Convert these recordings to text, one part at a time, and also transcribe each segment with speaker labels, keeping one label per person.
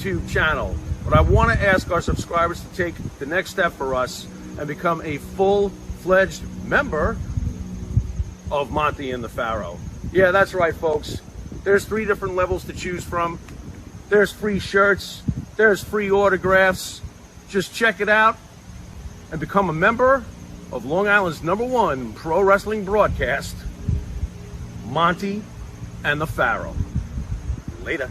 Speaker 1: YouTube channel. But I want to ask our subscribers to take the next step for us and become a full-fledged member of Monte and the Pharaoh. Yeah, that's right, folks. There's 3 different levels to choose from. There's free shirts. There's free autographs. Just check it out and become a member of Long Island's #1 pro wrestling broadcast, Monte and the Pharaoh. Later.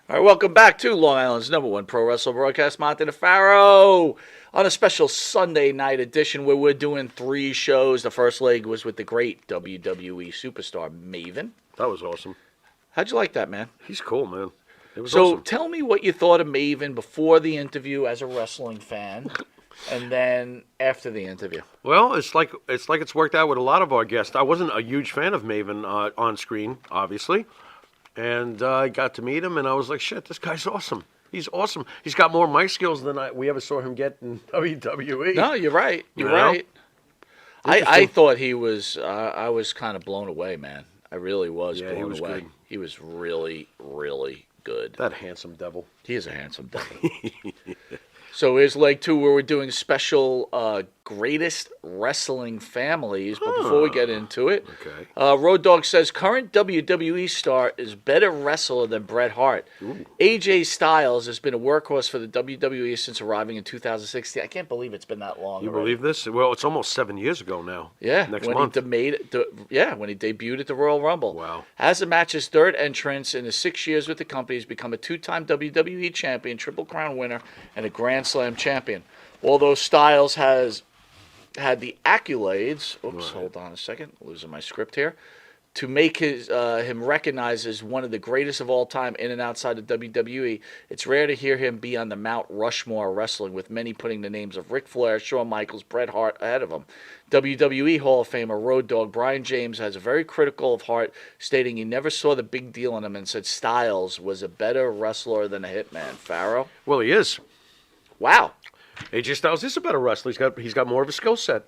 Speaker 2: All right, welcome back to Long Island's #1 pro wrestling broadcast, Monte The Pharaoh, on a special Sunday night edition where we're doing 3 shows. The first leg was with the great WWE superstar Maven.
Speaker 1: That was awesome.
Speaker 2: How'd you like that, man?
Speaker 1: He's cool, man. It was
Speaker 2: so
Speaker 1: awesome.
Speaker 2: Tell me what you thought of Maven before the interview as a wrestling fan, and then after the interview.
Speaker 3: Well, it's like it's worked out with a lot of our guests. I wasn't a huge fan of Maven on screen, obviously. And I got to meet him, and I was like, shit, this guy's awesome. He's awesome. He's got more mic skills than we ever saw him get in WWE.
Speaker 2: No, you're right. You're
Speaker 3: You know?
Speaker 2: right. I thought he was, I was kind of blown away, man. I really was blown
Speaker 3: he was
Speaker 2: away.
Speaker 3: good.
Speaker 2: He was really, really good.
Speaker 3: That handsome devil.
Speaker 2: He is a handsome devil. So here's leg 2 where we're doing special greatest wrestling families. But before we get into it,
Speaker 3: Okay.
Speaker 2: Road Dogg says current WWE star is better wrestler than Bret Hart.
Speaker 3: Ooh.
Speaker 2: AJ Styles has been a workhorse for the WWE since arriving in 2016. I can't believe it's been that long.
Speaker 3: You
Speaker 2: already.
Speaker 3: believe this? Well, it's almost 7 years ago now.
Speaker 2: Yeah,
Speaker 3: Next
Speaker 2: when
Speaker 3: month.
Speaker 2: when he debuted at the Royal Rumble.
Speaker 3: Wow.
Speaker 2: As the match's 3rd entrance in his 6 years with the company, he's become a 2-time WWE champion, Triple Crown winner, and a Grand Slam champion. Although Styles has had the accolades, hold on a second, losing my script here, to make him recognized as one of the greatest of all time in and outside of WWE, it's rare to hear him be on the Mount Rushmore of wrestling, with many putting the names of Ric Flair, Shawn Michaels, Bret Hart ahead of him. WWE Hall of Famer Road Dogg Brian James has a very critical of Hart, stating he never saw the big deal in him and said Styles was a better wrestler than a Hitman. Pharaoh?
Speaker 3: Well, he is.
Speaker 2: Wow.
Speaker 3: AJ Styles is a better wrestler. He's got more of a skill set.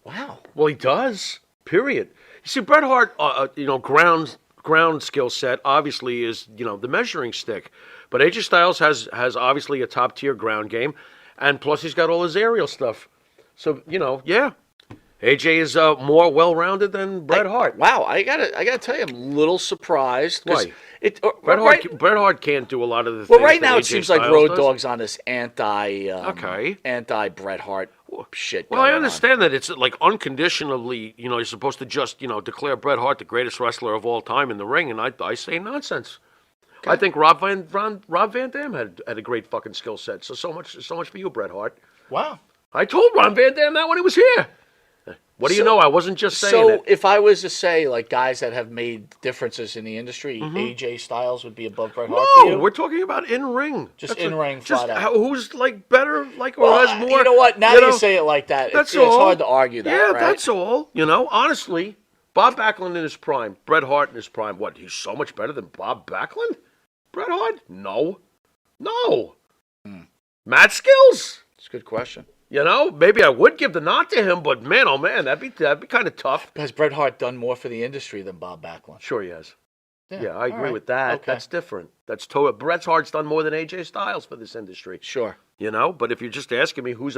Speaker 2: Wow.
Speaker 3: Well, he does. Period. You see, Bret Hart, ground skill set obviously is the measuring stick, but AJ Styles has obviously a top tier ground game, and plus he's got all his aerial stuff. So yeah, AJ is more well rounded than Bret Hart.
Speaker 2: Wow, I gotta tell you, I'm a little surprised.
Speaker 3: Why?
Speaker 2: Bret
Speaker 3: Hart can't do a lot of the things.
Speaker 2: Well, right
Speaker 3: that
Speaker 2: now it
Speaker 3: AJ
Speaker 2: seems like
Speaker 3: Styles
Speaker 2: Road
Speaker 3: does.
Speaker 2: Dogg's on this anti Bret Hart shit.
Speaker 3: Well, I
Speaker 2: going
Speaker 3: understand that it's like unconditionally, you're supposed to just, declare Bret Hart the greatest wrestler of all time in the ring, and I say nonsense. Okay. I think Rob Van Dam had a great fucking skill set. So much for you, Bret Hart.
Speaker 2: on. Wow.
Speaker 3: I told Rob Van Dam that when he was here. What do you know? I wasn't just saying it.
Speaker 2: So if I was to say, like, guys that have made differences in the industry, AJ Styles would be above Bret Hart for you?
Speaker 3: No, we're talking about in-ring.
Speaker 2: Just in-ring flat out.
Speaker 3: Who's, better, or has more.
Speaker 2: You know what? Now you say it like that, it's hard to argue that,
Speaker 3: Yeah,
Speaker 2: right?
Speaker 3: that's all. Honestly, Bob Backlund in his prime, Bret Hart in his prime. What, he's so much better than Bob Backlund? Bret Hart? No. Matt Skills?
Speaker 2: It's a good question.
Speaker 3: Maybe I would give the nod to him, but man, oh man, that'd be kind of tough.
Speaker 2: Has Bret Hart done more for the industry than Bob Backlund?
Speaker 3: Sure he has. Yeah, I
Speaker 2: all
Speaker 3: agree
Speaker 2: right.
Speaker 3: with that.
Speaker 2: Okay.
Speaker 3: That's different. Bret Hart's done more than AJ Styles for this industry.
Speaker 2: Sure.
Speaker 3: But if you're just asking me who has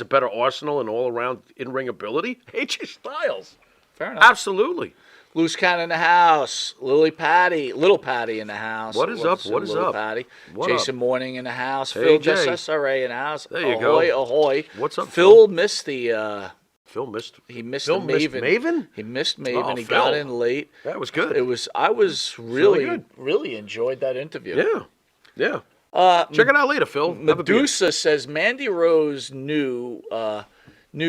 Speaker 3: a better arsenal and all-around in-ring ability, AJ Styles.
Speaker 2: Fair enough.
Speaker 3: Absolutely.
Speaker 2: Loose Cat in the house. Little Patty in the house.
Speaker 3: What is up? What is
Speaker 2: Little
Speaker 3: up?
Speaker 2: Patty.
Speaker 3: What
Speaker 2: Jason
Speaker 3: up?
Speaker 2: Morning in the house.
Speaker 3: Hey,
Speaker 2: Phil
Speaker 3: Jay.
Speaker 2: Just SRA in the house.
Speaker 3: There you
Speaker 2: ahoy,
Speaker 3: go.
Speaker 2: Ahoy.
Speaker 3: What's up,
Speaker 2: Phil missed the...
Speaker 3: Phil missed.
Speaker 2: He missed
Speaker 3: Phil
Speaker 2: the
Speaker 3: missed
Speaker 2: Maven.
Speaker 3: Maven?
Speaker 2: He missed Maven.
Speaker 3: Oh,
Speaker 2: He
Speaker 3: Phil.
Speaker 2: got in late.
Speaker 3: That was good.
Speaker 2: I was
Speaker 3: really
Speaker 2: really
Speaker 3: good.
Speaker 2: really enjoyed that interview.
Speaker 3: Yeah. Check it out later, Phil. Have a beer.
Speaker 2: Medusa says Mandy Rose knew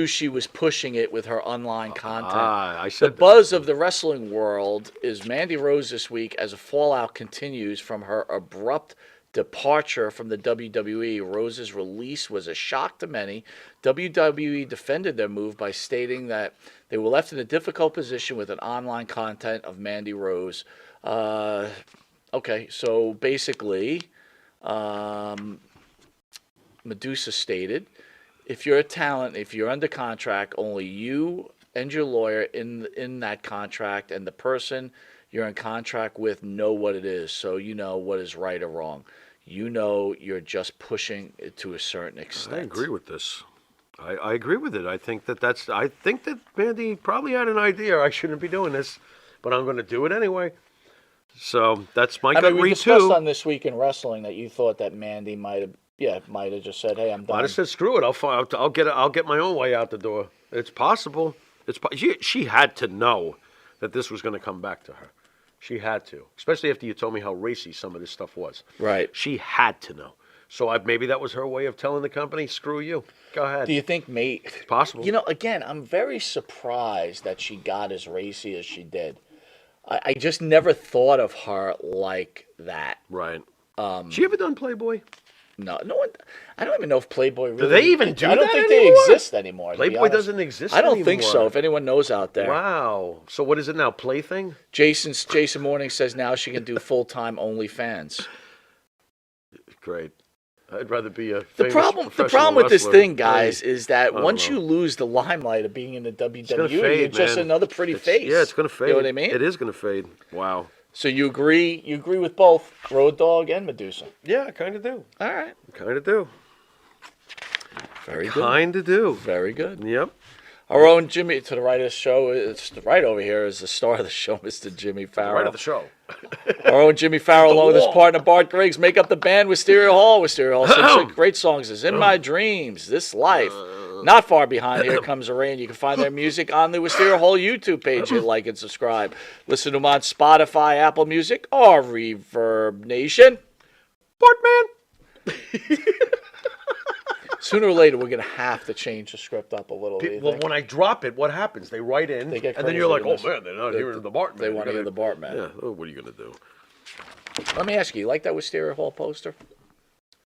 Speaker 2: she was pushing it with her online content.
Speaker 3: I
Speaker 2: The
Speaker 3: said that.
Speaker 2: buzz of the wrestling world is Mandy Rose this week as a fallout continues from her abrupt departure from the WWE. Rose's release was a shock to many. WWE defended their move by stating that they were left in a difficult position with an online content of Mandy Rose. Okay, so basically, Medusa stated, if you're a talent, if you're under contract, only you and your lawyer in that contract and the person you're in contract with know what it is, so you know what is right or wrong. You know you're just pushing it to a certain extent.
Speaker 3: I agree with this. I agree with it. I think that Mandy probably had an idea. I shouldn't be doing this, but I'm going to do it anyway. So that's my gut
Speaker 2: we
Speaker 3: read
Speaker 2: discussed
Speaker 3: too.
Speaker 2: on This Week in Wrestling that you thought that Mandy might have just said, "Hey, I'm done."
Speaker 3: I'd have said, "Screw it. I'll get my own way out the door." It's possible. She had to know that this was going to come back to her. She had to, especially after you told me how racy some of this stuff was.
Speaker 2: Right.
Speaker 3: She had to know. So maybe that was her way of telling the company, "Screw you. Go ahead."
Speaker 2: Do you think, mate?
Speaker 3: It's possible.
Speaker 2: You know, again, I'm very surprised that she got as racy as she did. I just never thought of her like that.
Speaker 3: Right. She ever done Playboy?
Speaker 2: No one. I don't even know if Playboy really.
Speaker 3: Do they even do
Speaker 2: I don't
Speaker 3: that
Speaker 2: think
Speaker 3: anymore?
Speaker 2: they exist anymore. To be
Speaker 3: Playboy
Speaker 2: honest.
Speaker 3: doesn't exist
Speaker 2: I don't think
Speaker 3: anymore.
Speaker 2: so. If anyone knows out there.
Speaker 3: Wow. So what is it now? Plaything?
Speaker 2: Jason Morning says now she can do full-time OnlyFans.
Speaker 3: Great. I'd rather be a
Speaker 2: The
Speaker 3: famous
Speaker 2: problem
Speaker 3: professional
Speaker 2: with this
Speaker 3: wrestler.
Speaker 2: thing, guys,
Speaker 3: Hey,
Speaker 2: is that
Speaker 3: don't
Speaker 2: once
Speaker 3: know.
Speaker 2: you lose the limelight of being in the
Speaker 3: gonna
Speaker 2: WWE,
Speaker 3: fade,
Speaker 2: you're just
Speaker 3: man.
Speaker 2: another pretty face.
Speaker 3: Yeah, it's going to fade.
Speaker 2: You know what I mean?
Speaker 3: It is going to fade. Wow.
Speaker 2: So you agree with both Road Dogg and Medusa.
Speaker 3: Yeah, I kind of do.
Speaker 2: All right.
Speaker 3: Kind of do.
Speaker 2: Very good.
Speaker 3: Kind of do.
Speaker 2: Very good.
Speaker 3: Yep.
Speaker 2: Our own Jimmy, to the right of the show, it's right over here is the star of the show, Mr. Jimmy Farrell.
Speaker 3: Right of the show.
Speaker 2: Our own Jimmy Farrell, along with his
Speaker 3: wall.
Speaker 2: partner Bart Griggs, make up the band Wisteria Hall. Wisteria Hall sings some great songs as In My Dreams, This Life. Not far behind, Here Comes the Rain. You can find their music on the Wisteria Hall YouTube page. You like and subscribe. Listen to them on Spotify, Apple Music, or Reverb Nation.
Speaker 3: Bartman.
Speaker 2: Sooner or later, we're going to have to change the script up a little. Do you
Speaker 3: Well,
Speaker 2: think?
Speaker 3: when I drop it, what happens? They write in,
Speaker 2: They get
Speaker 3: and then you're like,
Speaker 2: crazy
Speaker 3: "Oh
Speaker 2: and
Speaker 3: man, they're not hearing the Bartman."
Speaker 2: They want to hear the Bartman.
Speaker 3: Yeah. Oh, what are you gonna do?
Speaker 2: Let me ask you, like that Wisteria Hall poster?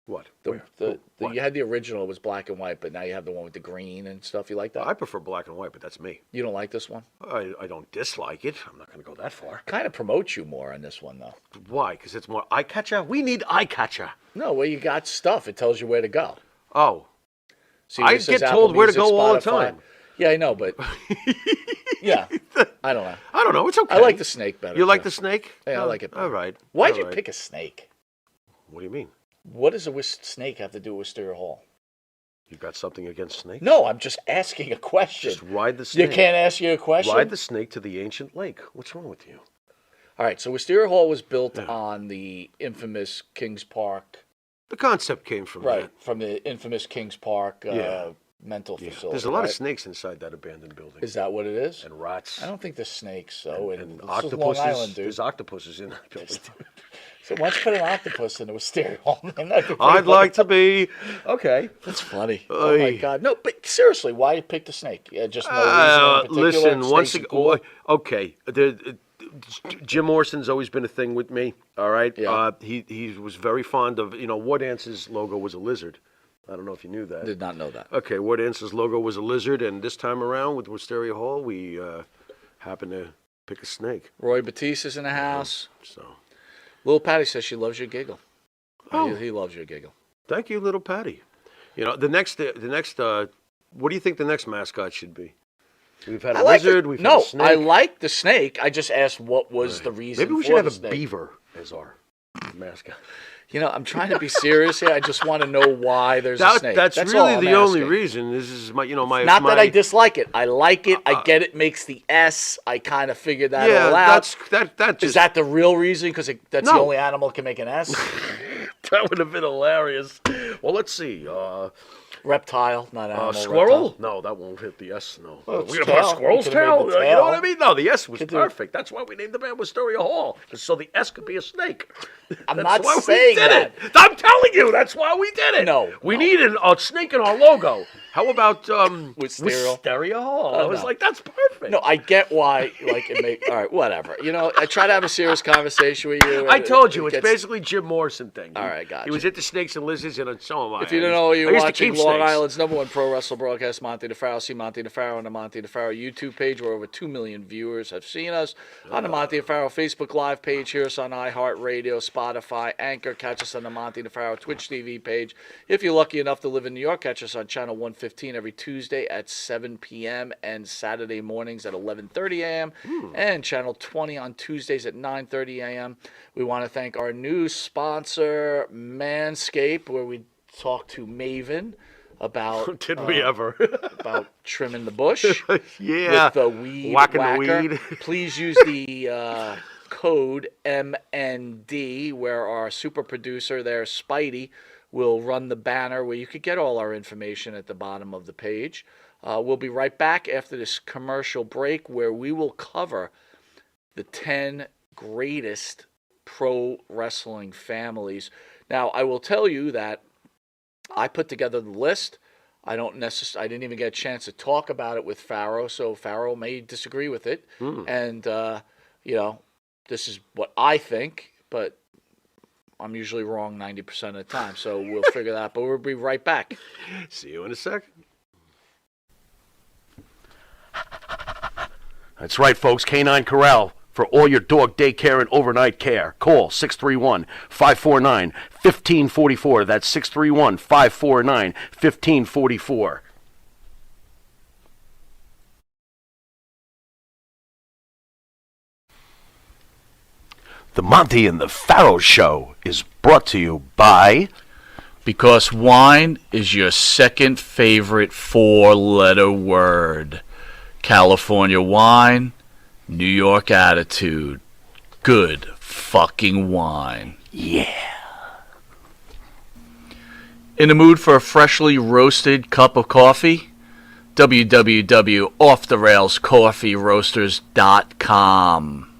Speaker 3: What?
Speaker 2: The,
Speaker 3: Where? What?
Speaker 2: You had the original, it was black and white, but now you have the one with the green and stuff. You like that?
Speaker 3: I prefer black and white, but that's me.
Speaker 2: You don't like this one?
Speaker 3: I don't dislike it. I'm not going to go that far.
Speaker 2: Kind of promotes you more on this one, though.
Speaker 3: Why? Because it's more eye catcher. We need eye catcher.
Speaker 2: No, well, you got stuff. It tells you where to go.
Speaker 3: Oh,
Speaker 2: See,
Speaker 3: I
Speaker 2: it says
Speaker 3: get
Speaker 2: Apple
Speaker 3: told where to
Speaker 2: Music,
Speaker 3: go all the
Speaker 2: Spotify.
Speaker 3: time.
Speaker 2: Yeah, I know, but yeah, I don't know.
Speaker 3: I don't know. It's okay.
Speaker 2: I like the snake better.
Speaker 3: You like
Speaker 2: too.
Speaker 3: the snake?
Speaker 2: Yeah, I
Speaker 3: Oh,
Speaker 2: like it better.
Speaker 3: All right.
Speaker 2: Why'd
Speaker 3: All
Speaker 2: you
Speaker 3: right.
Speaker 2: pick a snake?
Speaker 3: What do you mean?
Speaker 2: What does a snake have to do with Wisteria Hall?
Speaker 3: You got something against snakes?
Speaker 2: No, I'm just asking a question.
Speaker 3: Just ride the
Speaker 2: You
Speaker 3: snake.
Speaker 2: can't ask you a question?
Speaker 3: Ride the snake to the ancient lake. What's wrong with you?
Speaker 2: All right, so Wisteria Hall was built on the infamous Kings Park.
Speaker 3: The concept came from
Speaker 2: Right,
Speaker 3: that.
Speaker 2: from the infamous Kings Park
Speaker 3: Yeah.
Speaker 2: mental
Speaker 3: Yeah.
Speaker 2: facility.
Speaker 3: There's a lot
Speaker 2: right?
Speaker 3: of snakes inside that abandoned building.
Speaker 2: Is that what it is?
Speaker 3: And rats.
Speaker 2: I don't think there's snakes, though.
Speaker 3: And
Speaker 2: This is
Speaker 3: octopuses.
Speaker 2: Long Island, dude.
Speaker 3: There's octopuses in that building.
Speaker 2: So why don't you put an octopus in a Wisteria Hall? Man, that'd be pretty
Speaker 3: I'd
Speaker 2: funny.
Speaker 3: like to be. Okay.
Speaker 2: That's funny. Oh my
Speaker 3: Oy.
Speaker 2: God! No, but seriously, why you picked a snake? Yeah, just no reason in particular.
Speaker 3: Listen, once
Speaker 2: Snakes are
Speaker 3: again,
Speaker 2: cool.
Speaker 3: okay. Jim Morrison's always been a thing with me. All right.
Speaker 2: Yeah.
Speaker 3: He was very fond of War Dance's logo was a lizard. I don't know if you knew that.
Speaker 2: Did not know that.
Speaker 3: Okay, War Dance's logo was a lizard, and this time around with Wisteria Hall, we happened to pick a snake.
Speaker 2: Roy Batista's in the house.
Speaker 3: So,
Speaker 2: Little Patty says she loves your giggle.
Speaker 3: Oh.
Speaker 2: He loves your giggle.
Speaker 3: thank you, little Patty. The next, what do you think the next mascot should be? We've had a lizard. We've had a snake.
Speaker 2: I like the snake. I just asked what was the reason.
Speaker 3: Maybe we
Speaker 2: for
Speaker 3: should have
Speaker 2: the
Speaker 3: a
Speaker 2: snake.
Speaker 3: beaver as our mascot.
Speaker 2: I'm trying to be serious here. I just want to know why there's a snake.
Speaker 3: That's
Speaker 2: all
Speaker 3: really
Speaker 2: I'm
Speaker 3: the only
Speaker 2: asking.
Speaker 3: reason. This is my, my.
Speaker 2: Not
Speaker 3: my,
Speaker 2: that I dislike it. I like it. I get it makes the S. I kind of figured that
Speaker 3: Yeah,
Speaker 2: all out.
Speaker 3: that. Just,
Speaker 2: Is that the real reason? Because that's the
Speaker 3: No.
Speaker 2: only animal that can make an S?
Speaker 3: that would have been hilarious. Well, let's see.
Speaker 2: Reptile, not animal.
Speaker 3: Squirrel?
Speaker 2: Reptile.
Speaker 3: No, that won't hit the S. No.
Speaker 2: Well,
Speaker 3: We're
Speaker 2: it's
Speaker 3: gonna put a
Speaker 2: tail.
Speaker 3: squirrel's
Speaker 2: You could've
Speaker 3: tail.
Speaker 2: made the
Speaker 3: You know what
Speaker 2: tail.
Speaker 3: I mean? No, the S was
Speaker 2: Could do-
Speaker 3: perfect. That's why we named the band Wisteria Hall, so the S could be a snake.
Speaker 2: I'm
Speaker 3: That's
Speaker 2: not
Speaker 3: why
Speaker 2: saying
Speaker 3: we did
Speaker 2: that.
Speaker 3: it. I'm telling you, that's why we did it.
Speaker 2: No,
Speaker 3: we
Speaker 2: no.
Speaker 3: needed a snake in our logo. How about
Speaker 2: Wisteria.
Speaker 3: Wisteria Hall? I was
Speaker 2: no.
Speaker 3: like, that's perfect.
Speaker 2: No, I get why. Like it make all right, whatever. You know, I try to have a serious conversation with you.
Speaker 3: I told you, it's
Speaker 2: gets-
Speaker 3: basically Jim Morrison thing.
Speaker 2: All right, gotcha.
Speaker 3: He was into snakes and lizards, and so am I.
Speaker 2: If you don't know,
Speaker 3: I
Speaker 2: you're
Speaker 3: used to
Speaker 2: watching
Speaker 3: keep
Speaker 2: Long
Speaker 3: snakes.
Speaker 2: Island's #1 pro wrestling broadcast, Monte The Pharaoh. See Monte The Pharaoh on the Monte The Pharaoh YouTube page, where over 2 million viewers have seen us. On the Monte The Pharaoh Facebook Live page, hear us on iHeartRadio, Spotify, Anchor. Catch us on the Monte The Pharaoh Twitch TV page. If you're lucky enough to live in New York, catch us on channel 115 every Tuesday at 7 p.m. and Saturday mornings at 11:30 a.m. and channel 20 on Tuesdays at 9:30 a.m. We want to thank our new sponsor, Manscaped, where we talk to Maven about
Speaker 3: Did we ever?
Speaker 2: about trimming the bush
Speaker 3: Yeah.
Speaker 2: with the weed
Speaker 3: Whacking the
Speaker 2: whacker.
Speaker 3: weed.
Speaker 2: Please use the code MND, where our super producer there, Spidey, will run the banner where you could get all our information at the bottom of the page. We'll be right back after this commercial break, where we will cover the 10 greatest pro wrestling families. Now, I will tell you that I put together the list. I didn't even get a chance to talk about it with Pharaoh, so Pharaoh may disagree with it. And this is what I think, but I'm usually wrong 90% of the time, so we'll figure that out. But we'll be right back.
Speaker 3: See you in a second. That's right, folks. Canine Corral for all your dog daycare and overnight care. Call 631-549-1544. That's 631-549-1544. The Monte and the Pharaoh Show is brought to you by...
Speaker 2: Because wine is your second favorite four-letter word. California wine, New York attitude. Good fucking wine.
Speaker 3: Yeah.
Speaker 2: In the mood for a freshly roasted cup of coffee? www.offthe-railscoffeeroasters.com.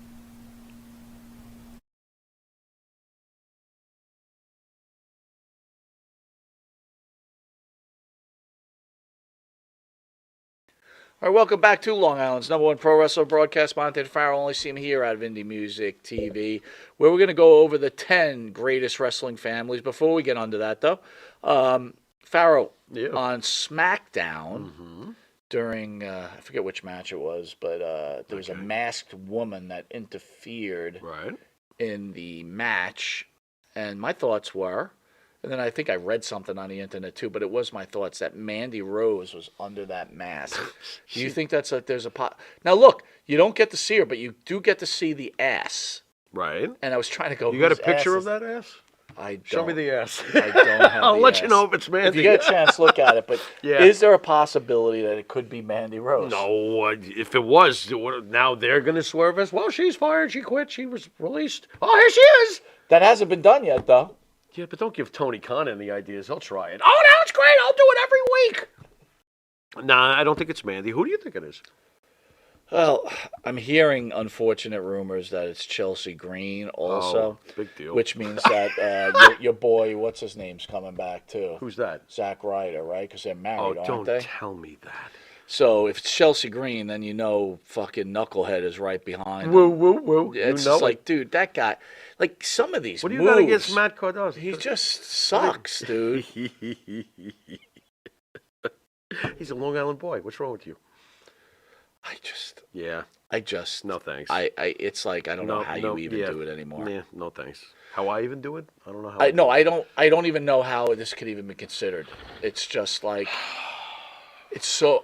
Speaker 2: All right, welcome back to Long Island's #1 pro wrestler broadcast, Monte The Pharaoh. Only see him here out of Indie Music TV, where we're going to go over the 10 greatest wrestling families. Before we get onto that, though, Pharaoh, on SmackDown, during, I forget which match it was, but there was a masked woman that interfered in the match, and my thoughts were, and then I think I read something on the internet too, but it was my thoughts that Mandy Rose was under that mask. Do you think there's a Now look, you don't get to see her, but you do get to see the ass.
Speaker 3: Right.
Speaker 2: And I was trying to go.
Speaker 3: You got a
Speaker 2: whose
Speaker 3: picture
Speaker 2: ass
Speaker 3: of
Speaker 2: is-
Speaker 3: that ass?
Speaker 2: I don't.
Speaker 3: Show me the ass.
Speaker 2: I don't have
Speaker 3: I'll
Speaker 2: the
Speaker 3: let
Speaker 2: ass.
Speaker 3: you know if it's Mandy.
Speaker 2: If you get a chance, look at it. But
Speaker 3: Yeah.
Speaker 2: is there a possibility that it could be Mandy Rose?
Speaker 3: No, if it was, now they're going to swerve us. Well, she's fired. She quit. She was released. Oh, here she is.
Speaker 2: That hasn't been done yet, though.
Speaker 3: Yeah, but don't give Tony Khan any ideas. He'll try it. Oh, now it's great. I'll do it every week. Nah, I don't think it's Mandy. Who do you think it is?
Speaker 2: Well, I'm hearing unfortunate rumors that it's Chelsea Green also.
Speaker 3: Oh, big deal.
Speaker 2: Which means that your boy, what's his name's coming back too.
Speaker 3: Who's that?
Speaker 2: Zack Ryder, right? Because they're married,
Speaker 3: Oh,
Speaker 2: aren't
Speaker 3: don't
Speaker 2: they?
Speaker 3: tell me that.
Speaker 2: So if it's Chelsea Green, then you know fucking Knucklehead is right behind
Speaker 3: Woo,
Speaker 2: him.
Speaker 3: woo, woo.
Speaker 2: It's
Speaker 3: you know
Speaker 2: just like, dude, that guy, like some of these
Speaker 3: what do you
Speaker 2: moves,
Speaker 3: got against Matt Cardona?
Speaker 2: he just sucks, dude.
Speaker 3: He's a Long Island boy. What's wrong with you?
Speaker 2: I just,
Speaker 3: No thanks.
Speaker 2: it's like, I don't know how you even do it anymore.
Speaker 3: Yeah, no thanks. How I even do it? I don't know how.
Speaker 2: I don't even know how this could even be considered. It's just like, it's so,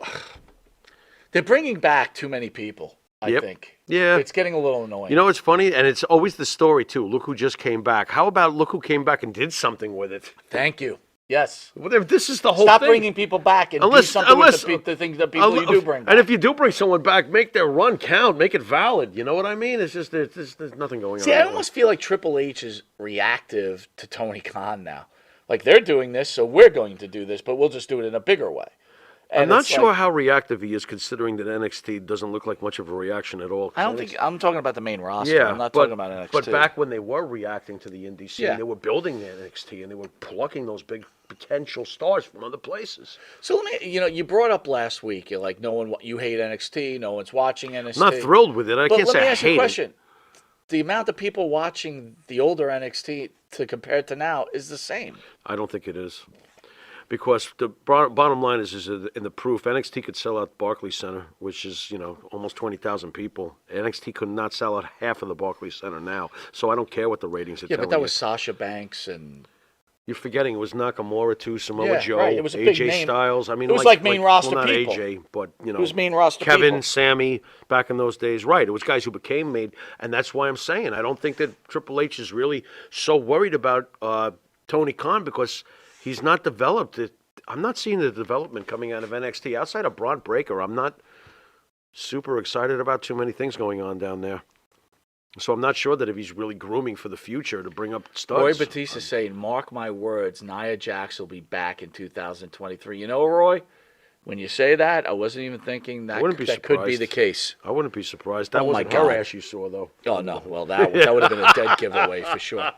Speaker 2: they're bringing back too many people, I think.
Speaker 3: Yeah.
Speaker 2: It's getting a little annoying.
Speaker 3: You know, it's funny, and it's always the story, too. Look who just came back. How about look who came back and did something with it?
Speaker 2: Thank you. Yes.
Speaker 3: Well, this is the whole
Speaker 2: Stop
Speaker 3: thing.
Speaker 2: bringing people back and do something with the things that people you do bring back.
Speaker 3: And if you do bring someone back, make their run count. Make it valid. You know what I mean? It's just, there's nothing going on.
Speaker 2: See, I almost feel like Triple H is reactive to Tony Khan now. Like they're doing this, so we're going to do this, but we'll just do it in a bigger way. And
Speaker 3: I'm not
Speaker 2: it's
Speaker 3: sure
Speaker 2: like,
Speaker 3: how reactive he is, considering that NXT doesn't look like much of a reaction at all. 'Cause
Speaker 2: I don't think I'm talking about the main roster.
Speaker 3: Yeah,
Speaker 2: I'm not
Speaker 3: but,
Speaker 2: talking about NXT.
Speaker 3: But back when they were reacting to the indie scene,
Speaker 2: Yeah.
Speaker 3: they were building the NXT and they were plucking those big potential stars from other places.
Speaker 2: So let me, you brought up last week. You're like, you hate NXT. No one's watching NXT.
Speaker 3: I'm not thrilled with it. I
Speaker 2: But
Speaker 3: can't
Speaker 2: let
Speaker 3: say
Speaker 2: me
Speaker 3: I
Speaker 2: ask you a
Speaker 3: hate
Speaker 2: question. The amount of people watching the older NXT to compared to now is the same.
Speaker 3: I don't think it is. Because the bottom line is in the proof, NXT could sell out Barclays Center, which is, almost 20,000 people. NXT could not sell out half of the Barclays Center now. So I don't care what the ratings are
Speaker 2: Yeah,
Speaker 3: telling
Speaker 2: but that
Speaker 3: you.
Speaker 2: was Sasha Banks and
Speaker 3: You're forgetting it was Nakamura too, Samoa
Speaker 2: Yeah,
Speaker 3: Joe,
Speaker 2: right. It was a big
Speaker 3: AJ
Speaker 2: name.
Speaker 3: Styles. I mean,
Speaker 2: It was like main roster
Speaker 3: well, not
Speaker 2: people.
Speaker 3: AJ, but
Speaker 2: It was main roster
Speaker 3: Kevin,
Speaker 2: people.
Speaker 3: Sammy, back in those days. Right. It was guys who became made, and that's why I'm saying I don't think that Triple H is really so worried about Tony Khan because he's not developed it. I'm not seeing the development coming out of NXT outside of Braun Breaker. I'm not super excited about too many things going on down there. So I'm not sure that if he's really grooming for the future to bring up studs.
Speaker 2: Roy Batista saying, "Mark my words, Nia Jax will be back in 2023." You know, Roy, when you say that, I wasn't even thinking that
Speaker 3: wouldn't be
Speaker 2: that could be
Speaker 3: surprised.
Speaker 2: the case.
Speaker 3: I wouldn't be surprised. That
Speaker 2: Oh, my
Speaker 3: wasn't her
Speaker 2: God.
Speaker 3: ass you saw, though.
Speaker 2: Oh no, well that would have been a dead giveaway for sure.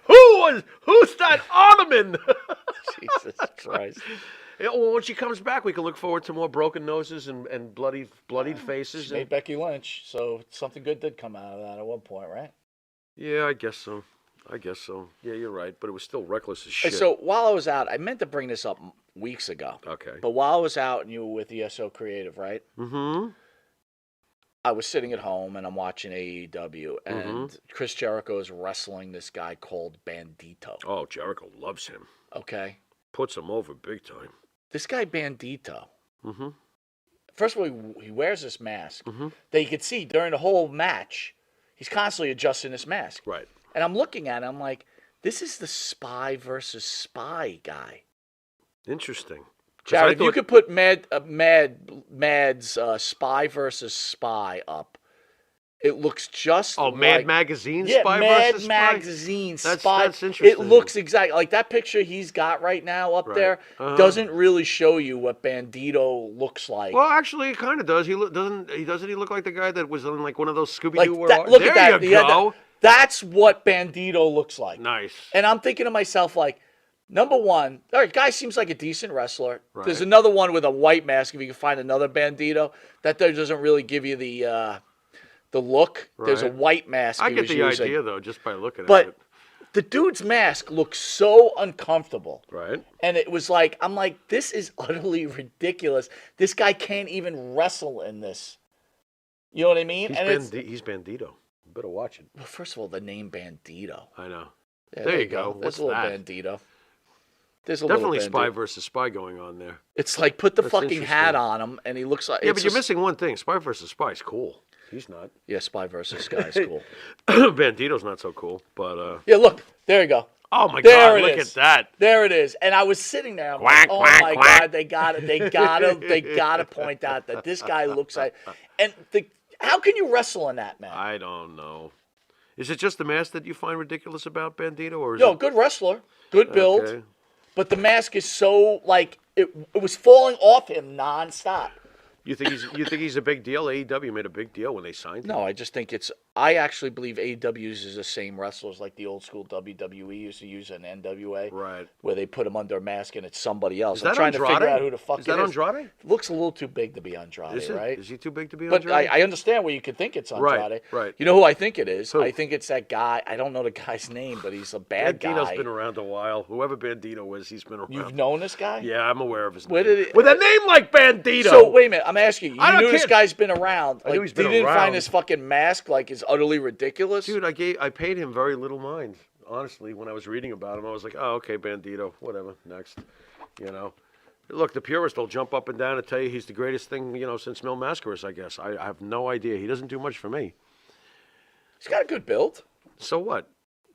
Speaker 3: Who's that ottoman?
Speaker 2: Jesus Christ.
Speaker 3: Yeah, well, when she comes back, we can look forward to more broken noses and bloodied faces.
Speaker 2: She made Becky Lynch, so something good did come out of that at one point, right?
Speaker 3: Yeah, I guess so. Yeah, you're right, but it was still reckless as shit.
Speaker 2: So while I was out, I meant to bring this up weeks ago.
Speaker 3: Okay.
Speaker 2: But while I was out and you were with ESO Creative, right?
Speaker 3: Mm-hmm.
Speaker 2: I was sitting at home and I'm watching AEW, and Chris Jericho is wrestling this guy called Bandito.
Speaker 3: Oh, Jericho loves him.
Speaker 2: Okay.
Speaker 3: Puts him over big time.
Speaker 2: This guy Bandito.
Speaker 3: Mm-hmm.
Speaker 2: First of all, he wears this mask that you could see during the whole match. He's constantly adjusting this mask.
Speaker 3: Right.
Speaker 2: And I'm looking at him, I'm like, this is the spy versus spy guy.
Speaker 3: Interesting. 'Cause
Speaker 2: Jared,
Speaker 3: I
Speaker 2: you
Speaker 3: thought-
Speaker 2: could put Mad's Spy versus Spy up. It looks just
Speaker 3: Oh,
Speaker 2: like...
Speaker 3: Mad Magazine
Speaker 2: Yeah,
Speaker 3: Spy
Speaker 2: Mad
Speaker 3: versus Spy?
Speaker 2: Magazine
Speaker 3: That's
Speaker 2: Spy.
Speaker 3: interesting.
Speaker 2: It looks exactly like that picture he's got right now up
Speaker 3: Right.
Speaker 2: there doesn't really show you what Bandito looks like.
Speaker 3: Well, actually, it kind of does. Doesn't he look like the guy that was on like one of those Scooby
Speaker 2: like
Speaker 3: Doo?
Speaker 2: that, look
Speaker 3: there
Speaker 2: at that.
Speaker 3: you
Speaker 2: Yeah,
Speaker 3: go.
Speaker 2: that's what Bandito looks like.
Speaker 3: Nice.
Speaker 2: And I'm thinking to myself, like, number one, all right, guy seems like a decent wrestler.
Speaker 3: Right.
Speaker 2: There's another one with a white mask. If you can find another Bandito, that doesn't really give you the look.
Speaker 3: Right.
Speaker 2: There's a white mask.
Speaker 3: I
Speaker 2: he
Speaker 3: get
Speaker 2: was
Speaker 3: the
Speaker 2: using.
Speaker 3: idea though, just by looking at
Speaker 2: But
Speaker 3: it.
Speaker 2: the dude's mask looks so uncomfortable.
Speaker 3: Right.
Speaker 2: And it was like, I'm like, this is utterly ridiculous. This guy can't even wrestle in this. You know what I mean?
Speaker 3: He's Bandito. You better watch it.
Speaker 2: Well, first of all, the name Bandito.
Speaker 3: I know.
Speaker 2: Yeah,
Speaker 3: There you go.
Speaker 2: There's
Speaker 3: What's
Speaker 2: a little
Speaker 3: that?
Speaker 2: Bandito. There's a
Speaker 3: Definitely
Speaker 2: little
Speaker 3: spy
Speaker 2: Bandito.
Speaker 3: versus spy going on there.
Speaker 2: It's like put the
Speaker 3: That's
Speaker 2: fucking hat
Speaker 3: interesting.
Speaker 2: on him, and he looks like
Speaker 3: Yeah, but you're missing one thing. Spy versus spy is cool. He's not.
Speaker 2: Yeah, spy versus spy is cool.
Speaker 3: Bandito's not so cool, but
Speaker 2: Yeah, look, there you go.
Speaker 3: oh my
Speaker 2: There
Speaker 3: God,
Speaker 2: it
Speaker 3: look
Speaker 2: is.
Speaker 3: at that.
Speaker 2: There it is. And I was sitting there. I'm
Speaker 3: Quack,
Speaker 2: like, oh
Speaker 3: quack,
Speaker 2: my
Speaker 3: quack.
Speaker 2: God, they gotta point out that this guy looks like. And how can you wrestle in that, man?
Speaker 3: I don't know. Is it just the mask that you find ridiculous about Bandito, or is
Speaker 2: Yo,
Speaker 3: it?
Speaker 2: good wrestler, good build,
Speaker 3: Okay.
Speaker 2: but the mask is so like it was falling off him nonstop.
Speaker 3: You think he's a big deal? AEW made a big deal when they signed him.
Speaker 2: No, I just think I actually believe AEW uses the same wrestlers like the old school WWE used to use in NWA.
Speaker 3: Right.
Speaker 2: Where they put them under a mask and it's somebody else.
Speaker 3: Is
Speaker 2: I'm
Speaker 3: that
Speaker 2: trying to
Speaker 3: Andrade?
Speaker 2: figure out who the fuck
Speaker 3: Is that
Speaker 2: it is.
Speaker 3: Andrade?
Speaker 2: Looks a little too big to be Andrade,
Speaker 3: Is it?
Speaker 2: right?
Speaker 3: Is he too big to be
Speaker 2: But
Speaker 3: Andrade?
Speaker 2: I understand where you could think it's Andrade.
Speaker 3: Right, right.
Speaker 2: You know who I think it is?
Speaker 3: Who?
Speaker 2: I think it's that guy. I don't know the guy's name, but he's a bad
Speaker 3: Bandito's
Speaker 2: guy.
Speaker 3: been around a while. Whoever Bandito is, he's been around.
Speaker 2: You've known this guy?
Speaker 3: Yeah, I'm aware of his
Speaker 2: Where
Speaker 3: name.
Speaker 2: did it-
Speaker 3: With a name like Bandito.
Speaker 2: So wait a minute, I'm asking you.
Speaker 3: I
Speaker 2: You
Speaker 3: don't
Speaker 2: knew this
Speaker 3: care.
Speaker 2: guy's been around.
Speaker 3: I knew
Speaker 2: Like,
Speaker 3: he's been
Speaker 2: you didn't
Speaker 3: around.
Speaker 2: find this fucking mask like is utterly ridiculous?
Speaker 3: Dude, I paid him very little mind. Honestly, when I was reading about him, I was like, oh, okay, Bandito, whatever, next. You know. Look, the purist will jump up and down and tell you he's the greatest thing, since Mil Mascaras, I guess. I have no idea. He doesn't do much for me.
Speaker 2: He's got a good build.
Speaker 3: So what?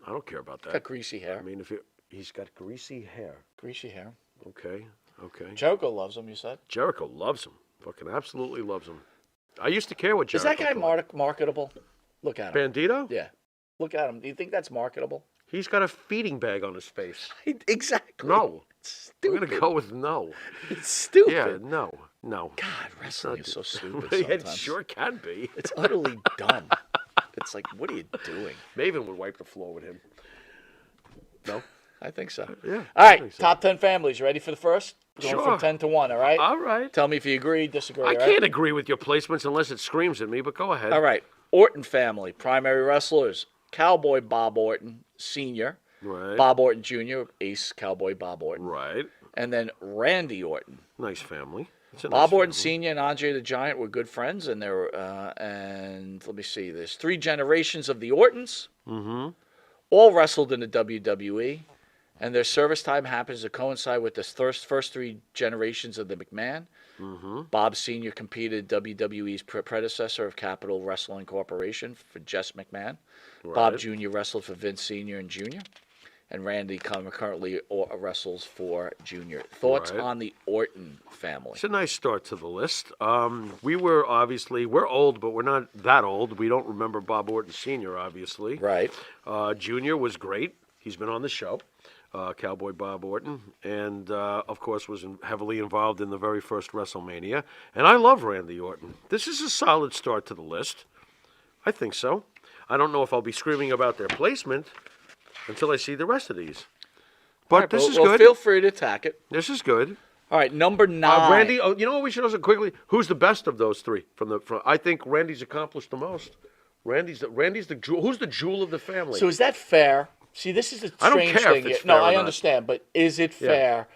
Speaker 3: I don't care about
Speaker 2: Got
Speaker 3: that.
Speaker 2: greasy hair.
Speaker 3: I mean, he's got greasy hair.
Speaker 2: Greasy hair.
Speaker 3: Okay.
Speaker 2: Jericho loves him, you said?
Speaker 3: Jericho loves him. Fucking absolutely loves him. I used to care what
Speaker 2: Is
Speaker 3: Jericho
Speaker 2: that guy
Speaker 3: thought.
Speaker 2: marketable? Look at him.
Speaker 3: Bandito?
Speaker 2: Yeah. Look at him. Do you think that's marketable?
Speaker 3: He's got a feeding bag on his face.
Speaker 2: Exactly.
Speaker 3: No.
Speaker 2: It's
Speaker 3: I'm
Speaker 2: stupid.
Speaker 3: going to go with no.
Speaker 2: It's stupid.
Speaker 3: Yeah, no.
Speaker 2: God, wrestling is so stupid
Speaker 3: It
Speaker 2: sometimes.
Speaker 3: sure can be.
Speaker 2: It's utterly dumb. It's like, what are you doing?
Speaker 3: Maven would wipe the floor with him. No?
Speaker 2: I think so.
Speaker 3: Yeah.
Speaker 2: All
Speaker 3: I
Speaker 2: right,
Speaker 3: think so.
Speaker 2: top 10 families. Ready for the first? Going
Speaker 3: Sure.
Speaker 2: from 10 to 1, all right?
Speaker 3: All right.
Speaker 2: Tell me if you agree, disagree,
Speaker 3: I
Speaker 2: all right?
Speaker 3: can't agree with your placements unless it screams at me, but go ahead.
Speaker 2: All right. Orton family, primary wrestlers. Cowboy Bob Orton, Sr.,
Speaker 3: Right.
Speaker 2: Bob Orton Jr., Ace Cowboy Bob Orton.
Speaker 3: Right.
Speaker 2: And then Randy Orton.
Speaker 3: Nice family. It's a
Speaker 2: Bob
Speaker 3: nice
Speaker 2: Orton
Speaker 3: family.
Speaker 2: Sr. and Andre the Giant were good friends, and and let me see, there's 3 generations of the Ortons.
Speaker 3: Mm-hmm.
Speaker 2: All wrestled in the WWE, and their service time happens to coincide with the first 3 generations of the McMahon.
Speaker 3: Mm-hmm.
Speaker 2: Bob Sr. competed WWE's predecessor of Capital Wrestling Corporation for Jess McMahon. Bob
Speaker 3: Right.
Speaker 2: Jr. wrestled for Vince Sr. and Jr., and Randy currently wrestles for Jr. Thoughts
Speaker 3: Right.
Speaker 2: on the Orton family?
Speaker 3: It's a nice start to the list. We're old, but we're not that old. We don't remember Bob Orton Sr., obviously.
Speaker 2: Right.
Speaker 3: Junior was great. He's been on the show, Cowboy Bob Orton, and of course was heavily involved in the very first WrestleMania. And I love Randy Orton. This is a solid start to the list. I think so. I don't know if I'll be screaming about their placement until I see the rest of these. But
Speaker 2: All right,
Speaker 3: this is
Speaker 2: well,
Speaker 3: good.
Speaker 2: Feel free to attack it.
Speaker 3: This is good.
Speaker 2: All right, number 9.
Speaker 3: Randy, you know what we should also quickly? Who's the best of those 3? I think Randy's accomplished the most. Randy's the jewel. Who's the jewel of the family?
Speaker 2: So is that fair? See, this is a
Speaker 3: I don't
Speaker 2: strange
Speaker 3: care
Speaker 2: thing.
Speaker 3: if it's
Speaker 2: No,
Speaker 3: fair or
Speaker 2: I
Speaker 3: not.
Speaker 2: understand, but is it fair?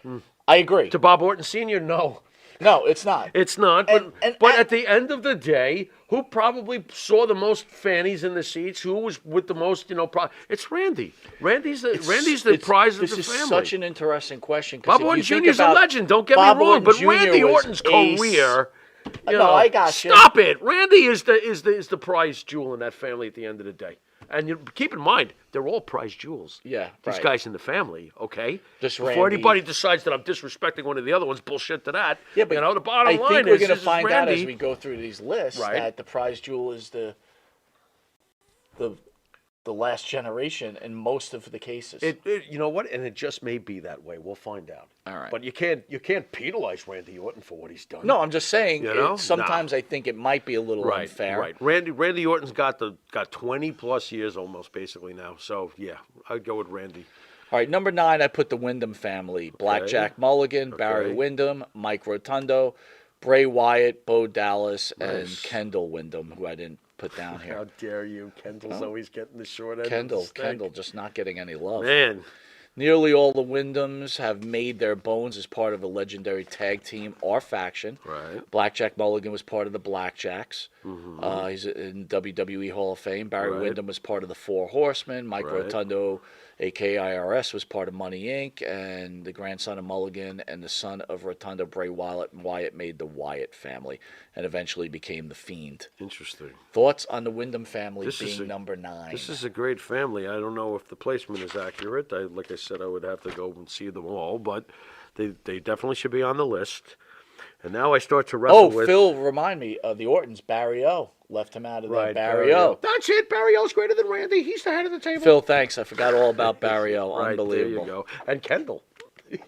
Speaker 2: I agree.
Speaker 3: To Bob Orton Sr., no.
Speaker 2: No, it's not.
Speaker 3: It's not. But,
Speaker 2: And
Speaker 3: at the end of the day, who probably saw the most fannies in the seats? Who was with the most, it's Randy. Randy's the prize of the family.
Speaker 2: This is such an interesting question.
Speaker 3: Bob Orton Jr. is a legend. Don't get me wrong, but Randy Orton's career.
Speaker 2: I got you.
Speaker 3: Stop it. Randy is the prize jewel in that family at the end of the day. And keep in mind, they're all prize jewels.
Speaker 2: Yeah,
Speaker 3: These
Speaker 2: right.
Speaker 3: guys in the family, okay?
Speaker 2: Just
Speaker 3: Before
Speaker 2: Randy.
Speaker 3: anybody decides that I'm disrespecting one of the other ones, bullshit to that.
Speaker 2: Yeah, but
Speaker 3: the bottom
Speaker 2: I
Speaker 3: line
Speaker 2: think we're
Speaker 3: is
Speaker 2: going to
Speaker 3: this is
Speaker 2: find out
Speaker 3: Randy.
Speaker 2: as we go through these lists
Speaker 3: Right.
Speaker 2: that the prize jewel is the last generation in most of the cases.
Speaker 3: You know what? And it just may be that way. We'll find out.
Speaker 2: All right.
Speaker 3: But you can't penalize Randy Orton for what he's done.
Speaker 2: No, I'm just saying.
Speaker 3: You know?
Speaker 2: Sometimes I think it might be a little
Speaker 3: Right,
Speaker 2: unfair.
Speaker 3: right. Randy Orton's got 20 plus years almost basically now. So yeah, I'd go with Randy.
Speaker 2: All right, number 9, I put the Wyndham family: Blackjack Mulligan, Barry
Speaker 3: Okay.
Speaker 2: Windham, Mike Rotundo, Bray Wyatt, Bo Dallas, and
Speaker 3: Nice.
Speaker 2: Kendall Windham, who I didn't put down here.
Speaker 3: How dare you? Kendall's always getting the short end.
Speaker 2: Kendall,
Speaker 3: of the stick.
Speaker 2: Kendall, just not getting any love.
Speaker 3: Man,
Speaker 2: Nearly all the Wyndhams have made their bones as part of a legendary tag team or faction.
Speaker 3: right.
Speaker 2: Blackjack Mulligan was part of the Blackjacks. He's in WWE Hall of Fame. Barry
Speaker 3: Right.
Speaker 2: Windham was part of the Four Horsemen. Mike
Speaker 3: Right.
Speaker 2: Rotundo, a.k.a. IRS, was part of Money Inc. And the grandson of Mulligan and the son of Rotundo, Bray Wyatt made the Wyatt family and eventually became the Fiend.
Speaker 3: Interesting.
Speaker 2: Thoughts on the Wyndham family
Speaker 3: This is
Speaker 2: being number 9?
Speaker 3: This is a great family. I don't know if the placement is accurate. Like I said, I would have to go and see them all, but they definitely should be on the list. And now I start to wrestle with.
Speaker 2: Phil, remind me of the Ortons. Barry O. Left him out of
Speaker 3: Right,
Speaker 2: that. Barry O.
Speaker 3: That's it. Barry O's greater than Randy. He's the head of the table.
Speaker 2: Phil, thanks. I forgot all about Barry O.
Speaker 3: Right,
Speaker 2: Unbelievable.
Speaker 3: there you go. And Kendall.
Speaker 2: All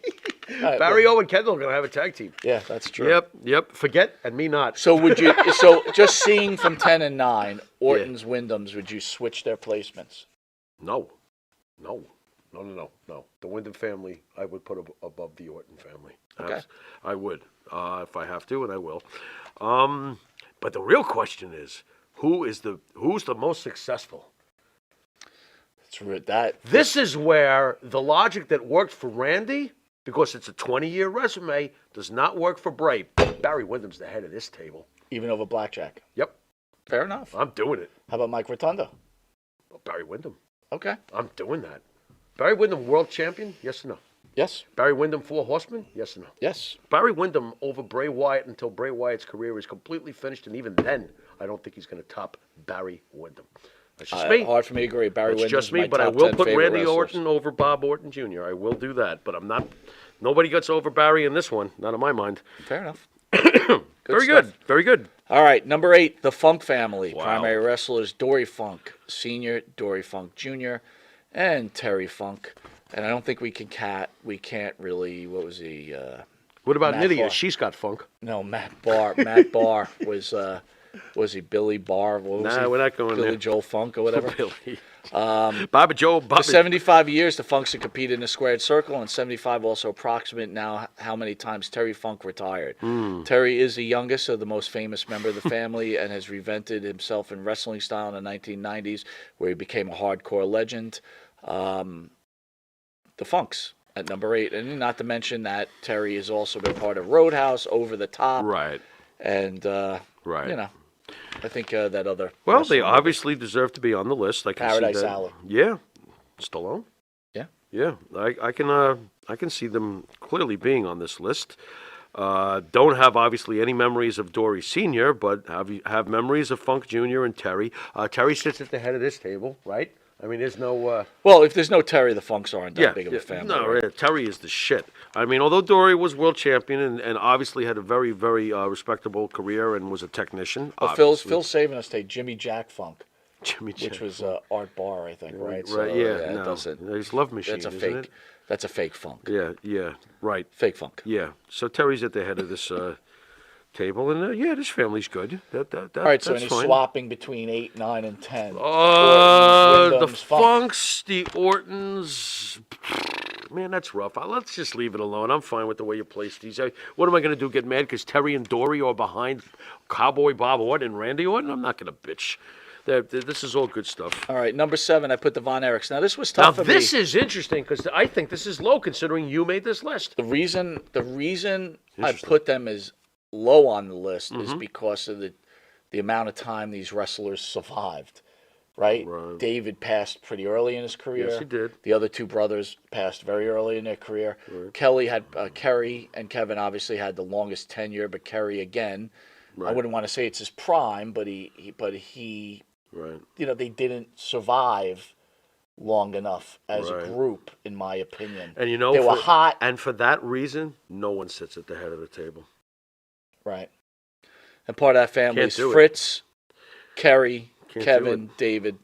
Speaker 2: right,
Speaker 3: Barry O and Kendall are going to have a tag team.
Speaker 2: Yeah, that's true.
Speaker 3: Yep. Forget and me not.
Speaker 2: So would you? So just seeing from 10 and 9, Orton's, Wyndham's, would you switch their placements?
Speaker 3: No. The Wyndham family, I would put above the Orton family.
Speaker 2: Okay.
Speaker 3: I would, if I have to, and I will. But the real question is, who's the most successful? This is where the logic that worked for Randy, because it's a 20-year resume, does not work for Bray. Barry Windham's the head of this table.
Speaker 2: Even over Blackjack.
Speaker 3: Yep,
Speaker 2: Fair enough.
Speaker 3: I'm doing it.
Speaker 2: How about Mike Rotundo?
Speaker 3: Barry Windham.
Speaker 2: Okay.
Speaker 3: I'm doing that. Barry Windham, world champion? Yes or no?
Speaker 2: Yes.
Speaker 3: Barry Windham, Four Horsemen? Yes or no?
Speaker 2: Yes.
Speaker 3: Barry Windham over Bray Wyatt until Bray Wyatt's career is completely finished, and even then, I don't think he's going to top Barry Windham. That's just me.
Speaker 2: Hard for me to agree. Barry
Speaker 3: That's
Speaker 2: Windham's
Speaker 3: just me,
Speaker 2: my
Speaker 3: but I
Speaker 2: top
Speaker 3: will
Speaker 2: 10
Speaker 3: put
Speaker 2: favorite
Speaker 3: Randy
Speaker 2: wrestlers.
Speaker 3: Orton over Bob Orton Jr. I will do that, but I'm not. Nobody gets over Barry in this one, not in my mind.
Speaker 2: Fair enough.
Speaker 3: Very
Speaker 2: stuff.
Speaker 3: good, very good.
Speaker 2: All right, number 8, the Funk family.
Speaker 3: Wow.
Speaker 2: Primary wrestlers: Dory Funk Sr., Dory Funk Jr., and Terry Funk. And I don't think we can't really. What was he?
Speaker 3: What about
Speaker 2: Matt
Speaker 3: Nydia?
Speaker 2: Barr.
Speaker 3: She's got funk.
Speaker 2: No, Matt Barr. Matt Barr was he Billy Barr? What was
Speaker 3: Nah,
Speaker 2: he?
Speaker 3: we're not going
Speaker 2: Billy
Speaker 3: there.
Speaker 2: Joel Funk or whatever.
Speaker 3: Billy. Bobby Joe.
Speaker 2: For
Speaker 3: Bobby.
Speaker 2: 75 years, the Funks have competed in a squared circle, and 75 also approximate now how many times Terry Funk retired. Terry is the youngest of the most famous member of the family and has reinvented himself in wrestling style in the 1990s, where he became a hardcore legend. The Funks at number 8. And not to mention that Terry has also been part of Roadhouse, Over the Top.
Speaker 3: Right.
Speaker 2: And,
Speaker 3: Right.
Speaker 2: you know, I think that other...
Speaker 3: Well, they
Speaker 2: wrestling-
Speaker 3: obviously deserve to be on the list. I can
Speaker 2: Paradise
Speaker 3: see that.
Speaker 2: Alley.
Speaker 3: Yeah. Stallone.
Speaker 2: Yeah.
Speaker 3: Yeah. I can see them clearly being on this list. Don't have obviously any memories of Dory Sr., but have memories of Funk Jr. and Terry. Terry sits at the head of this table, right? I mean, there's no...
Speaker 2: Well, if there's no Terry, the Funks aren't that big of a family.
Speaker 3: No,
Speaker 2: right?
Speaker 3: Terry is the shit. I mean, although Dory was world champion and obviously had a very, very respectable career and was a technician.
Speaker 2: Well, Phil's saving us today. Jimmy Jack Funk,
Speaker 3: Jimmy
Speaker 2: which
Speaker 3: Jack.
Speaker 2: was Art Barr, I think, right?
Speaker 3: Right,
Speaker 2: So,
Speaker 3: yeah.
Speaker 2: it
Speaker 3: No.
Speaker 2: doesn't.
Speaker 3: He's Love Machine,
Speaker 2: That's a
Speaker 3: isn't
Speaker 2: fake.
Speaker 3: it?
Speaker 2: That's a fake Funk.
Speaker 3: Yeah, right.
Speaker 2: Fake Funk.
Speaker 3: Yeah. So Terry's at the head of this table, and yeah, this family's good. That
Speaker 2: All right, so
Speaker 3: that's
Speaker 2: any
Speaker 3: fine.
Speaker 2: swapping between 8, 9, and 10.
Speaker 3: The
Speaker 2: Wyndham's,
Speaker 3: Funks, the Ortons. Man, that's rough. Let's just leave it alone. I'm fine with the way you place these. What am I going to do? Get mad because Terry and Dory are behind Cowboy Bob Orton and Randy Orton? I'm not going to bitch. This is all good stuff.
Speaker 2: All right, number 7, I put the Von Erichs. Now, this was
Speaker 3: Now,
Speaker 2: tough for me.
Speaker 3: this is interesting because I think this is low considering you made this list.
Speaker 2: The reason I put them as low on the list is because of the amount of time these wrestlers survived. Right? David passed pretty early in his career.
Speaker 3: Yes, he did.
Speaker 2: The other two brothers passed very early in their career.
Speaker 3: Right.
Speaker 2: Kerry and Kevin obviously had the longest tenure, but Kerry again,
Speaker 3: Right.
Speaker 2: I wouldn't want to say it's his prime, but he
Speaker 3: Right.
Speaker 2: you know, they didn't survive long enough as a
Speaker 3: Right.
Speaker 2: group, in my opinion.
Speaker 3: And you know,
Speaker 2: they were hot.
Speaker 3: And for that reason, no one sits at the head of the table.
Speaker 2: Right. And part of that family
Speaker 3: Can't
Speaker 2: is
Speaker 3: do it.
Speaker 2: Fritz, Kerry,
Speaker 3: Can't do
Speaker 2: Kevin, David.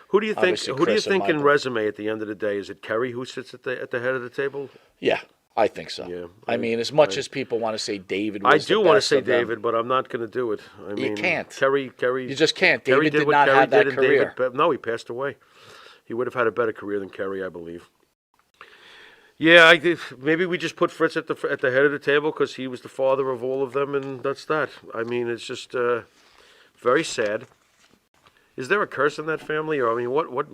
Speaker 3: Who do you think?
Speaker 2: Obviously,
Speaker 3: Who do you
Speaker 2: Chris and
Speaker 3: think in
Speaker 2: Michael.
Speaker 3: resume at the end of the day? Is it Kerry who sits at the head of the table?
Speaker 2: Yeah, I think so.
Speaker 3: Yeah,
Speaker 2: I mean, as much as people want to say David
Speaker 3: I
Speaker 2: was
Speaker 3: do
Speaker 2: the
Speaker 3: want to
Speaker 2: best
Speaker 3: say
Speaker 2: of them,
Speaker 3: David, but I'm not going to do it. I mean,
Speaker 2: can't.
Speaker 3: Kerry.
Speaker 2: You just can't.
Speaker 3: Kerry
Speaker 2: David did
Speaker 3: what
Speaker 2: not
Speaker 3: Kerry
Speaker 2: have that
Speaker 3: did, and
Speaker 2: career.
Speaker 3: no, he passed away. He would have had a better career than Kerry, I believe. Yeah, maybe we just put Fritz at the head of the table because he was the father of all of them, and that's that. I mean, it's just very sad. Is there a curse in that family, or I mean, what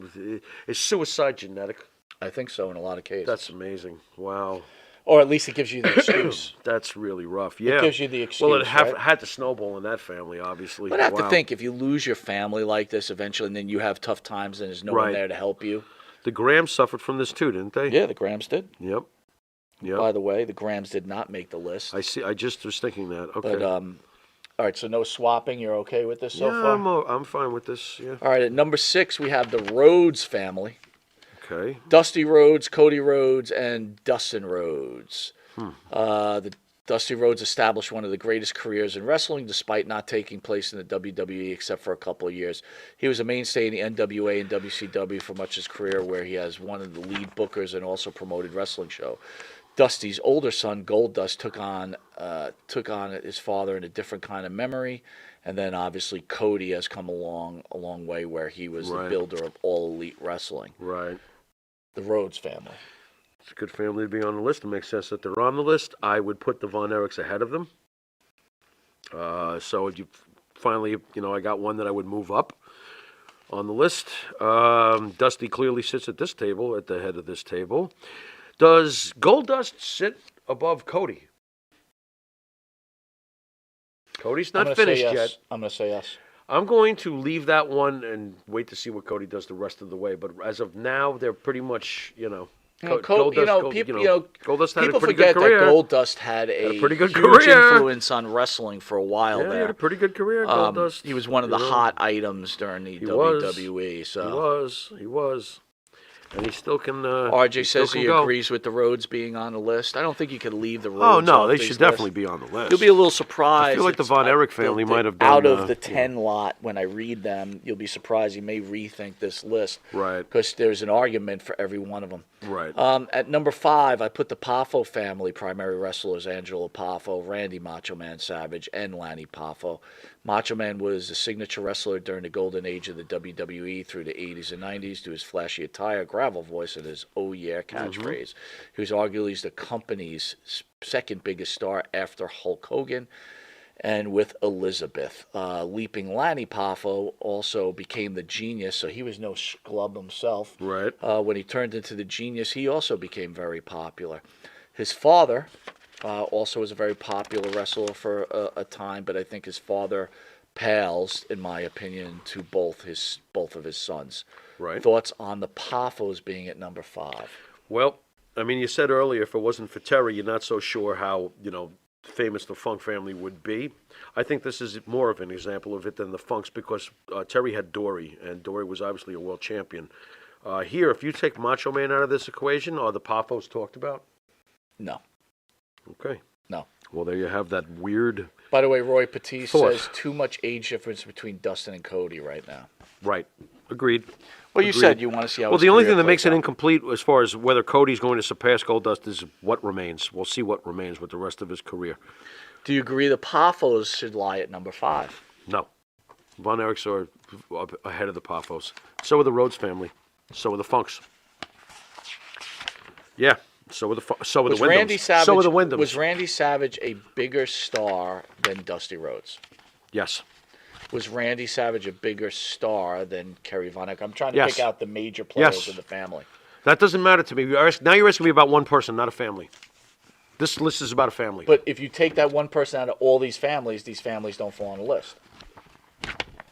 Speaker 3: is suicide genetic?
Speaker 2: I think so in a lot of cases.
Speaker 3: That's amazing. Wow,
Speaker 2: or at least it gives you the excuse.
Speaker 3: that's really rough. Yeah,
Speaker 2: It gives you the excuse.
Speaker 3: well, it
Speaker 2: right?
Speaker 3: had to snowball in that family, obviously.
Speaker 2: But I have
Speaker 3: Wow.
Speaker 2: to think, if you lose your family like this eventually, and then you have tough times, and there's no one
Speaker 3: Right.
Speaker 2: there to help you.
Speaker 3: The Grahams suffered from this too, didn't they?
Speaker 2: Yeah, the Grahams did.
Speaker 3: Yep.
Speaker 2: By the way, the Grahams did not make the list.
Speaker 3: I see. I just was thinking that. Okay.
Speaker 2: But all right, so no swapping. You're okay with this so
Speaker 3: yeah,
Speaker 2: far?
Speaker 3: I'm fine with this. Yeah.
Speaker 2: All right, at number 6 we have the Rhodes family:
Speaker 3: Okay.
Speaker 2: Dusty Rhodes, Cody Rhodes, and Dustin Rhodes. The Dusty Rhodes established one of the greatest careers in wrestling, despite not taking place in the WWE except for a couple of years. He was a mainstay in the NWA and WCW for much of his career, where he has one of the lead bookers and also promoted wrestling show. Dusty's older son, Goldust, took on his father in a different kind of memory, and then obviously Cody has come along a long way, where he was the
Speaker 3: Right.
Speaker 2: builder of All Elite Wrestling.
Speaker 3: Right.
Speaker 2: The Rhodes family.
Speaker 3: It's a good family to be on the list. It makes sense that they're on the list. I would put the Von Erichs ahead of them. So you finally, I got one that I would move up on the list. Dusty clearly sits at this table, at the head of this table. Does Goldust sit above Cody? Cody's not finished yet.
Speaker 2: I'm going to say yes.
Speaker 3: I'm going to leave that one and wait to see what Cody does the rest of the way. But as of now, they're pretty much,
Speaker 2: Goldust
Speaker 3: had
Speaker 2: people
Speaker 3: a pretty
Speaker 2: forget
Speaker 3: good career.
Speaker 2: that Goldust had a
Speaker 3: pretty good
Speaker 2: huge
Speaker 3: career.
Speaker 2: influence on wrestling for a while
Speaker 3: Yeah, he
Speaker 2: there.
Speaker 3: had a pretty good career, Goldust.
Speaker 2: He was one of the hot items during the WWE.
Speaker 3: He
Speaker 2: So
Speaker 3: was. and he still can.
Speaker 2: RJ
Speaker 3: still
Speaker 2: says
Speaker 3: can
Speaker 2: he
Speaker 3: go.
Speaker 2: agrees with the Rhodes being on the list. I don't think you could leave the Rhodes.
Speaker 3: Oh no,
Speaker 2: off
Speaker 3: they
Speaker 2: these
Speaker 3: should
Speaker 2: lists.
Speaker 3: definitely be on the list.
Speaker 2: You'll be a little surprised.
Speaker 3: I feel like the Von Erich family might have done
Speaker 2: out of the
Speaker 3: you know.
Speaker 2: 10 lot. When I read them, you'll be surprised. You may rethink this list,
Speaker 3: Right.
Speaker 2: Because there's an argument for every one of them.
Speaker 3: Right.
Speaker 2: At number 5, I put the Poffo family primary wrestlers: Angelo Poffo, Randy Macho Man Savage, and Lanny Poffo. Macho Man was a signature wrestler during the golden age of the WWE through the 80s and 90s to his flashy attire, gravel voice, and his "Oh yeah" catchphrase. He was arguably the company's second biggest star after Hulk Hogan, and with Elizabeth. Leaping Lanny Poffo also became the Genius, so he was no schlub himself.
Speaker 3: Right.
Speaker 2: When he turned into the Genius, he also became very popular. His father also was a very popular wrestler for a time, but I think his father pales, in my opinion, to both of his sons.
Speaker 3: Right.
Speaker 2: Thoughts on the Poffos being at number 5?
Speaker 3: Well, I mean, you said earlier if it wasn't for Terry, you're not so sure how famous the Funk family would be. I think this is more of an example of it than the Funks because Terry had Dory, and Dory was obviously a world champion. Here, if you take Macho Man out of this equation, are the Poffos talked about?
Speaker 2: No.
Speaker 3: Okay.
Speaker 2: No.
Speaker 3: Well, there you have that weird.
Speaker 2: By the way, Roy Petit
Speaker 3: Thought.
Speaker 2: says too much age difference between Dustin and Cody right now.
Speaker 3: Right. Agreed.
Speaker 2: Well, you
Speaker 3: Agreed.
Speaker 2: said you want to see how.
Speaker 3: Well,
Speaker 2: his
Speaker 3: the only
Speaker 2: career
Speaker 3: thing that makes
Speaker 2: plays
Speaker 3: it
Speaker 2: out.
Speaker 3: incomplete as far as whether Cody's going to surpass Goldust is what remains. We'll see what remains with the rest of his career.
Speaker 2: Do you agree the Poffos should lie at number 5?
Speaker 3: No. Von Erichs are ahead of the Poffos. So are the Rhodes family. So are the Funks. Yeah. So are the Wyndhams. So are the Wyndhams.
Speaker 2: Was Randy Savage a bigger star than Dusty Rhodes?
Speaker 3: Yes.
Speaker 2: Was Randy Savage a bigger star than Kerry Von Erich? I'm trying to
Speaker 3: Yes.
Speaker 2: pick out the major players
Speaker 3: Yes.
Speaker 2: in the family.
Speaker 3: That doesn't matter to me. Now you're asking me about one person, not a family. This list is about a family.
Speaker 2: But if you take that one person out of all these families don't fall on the list.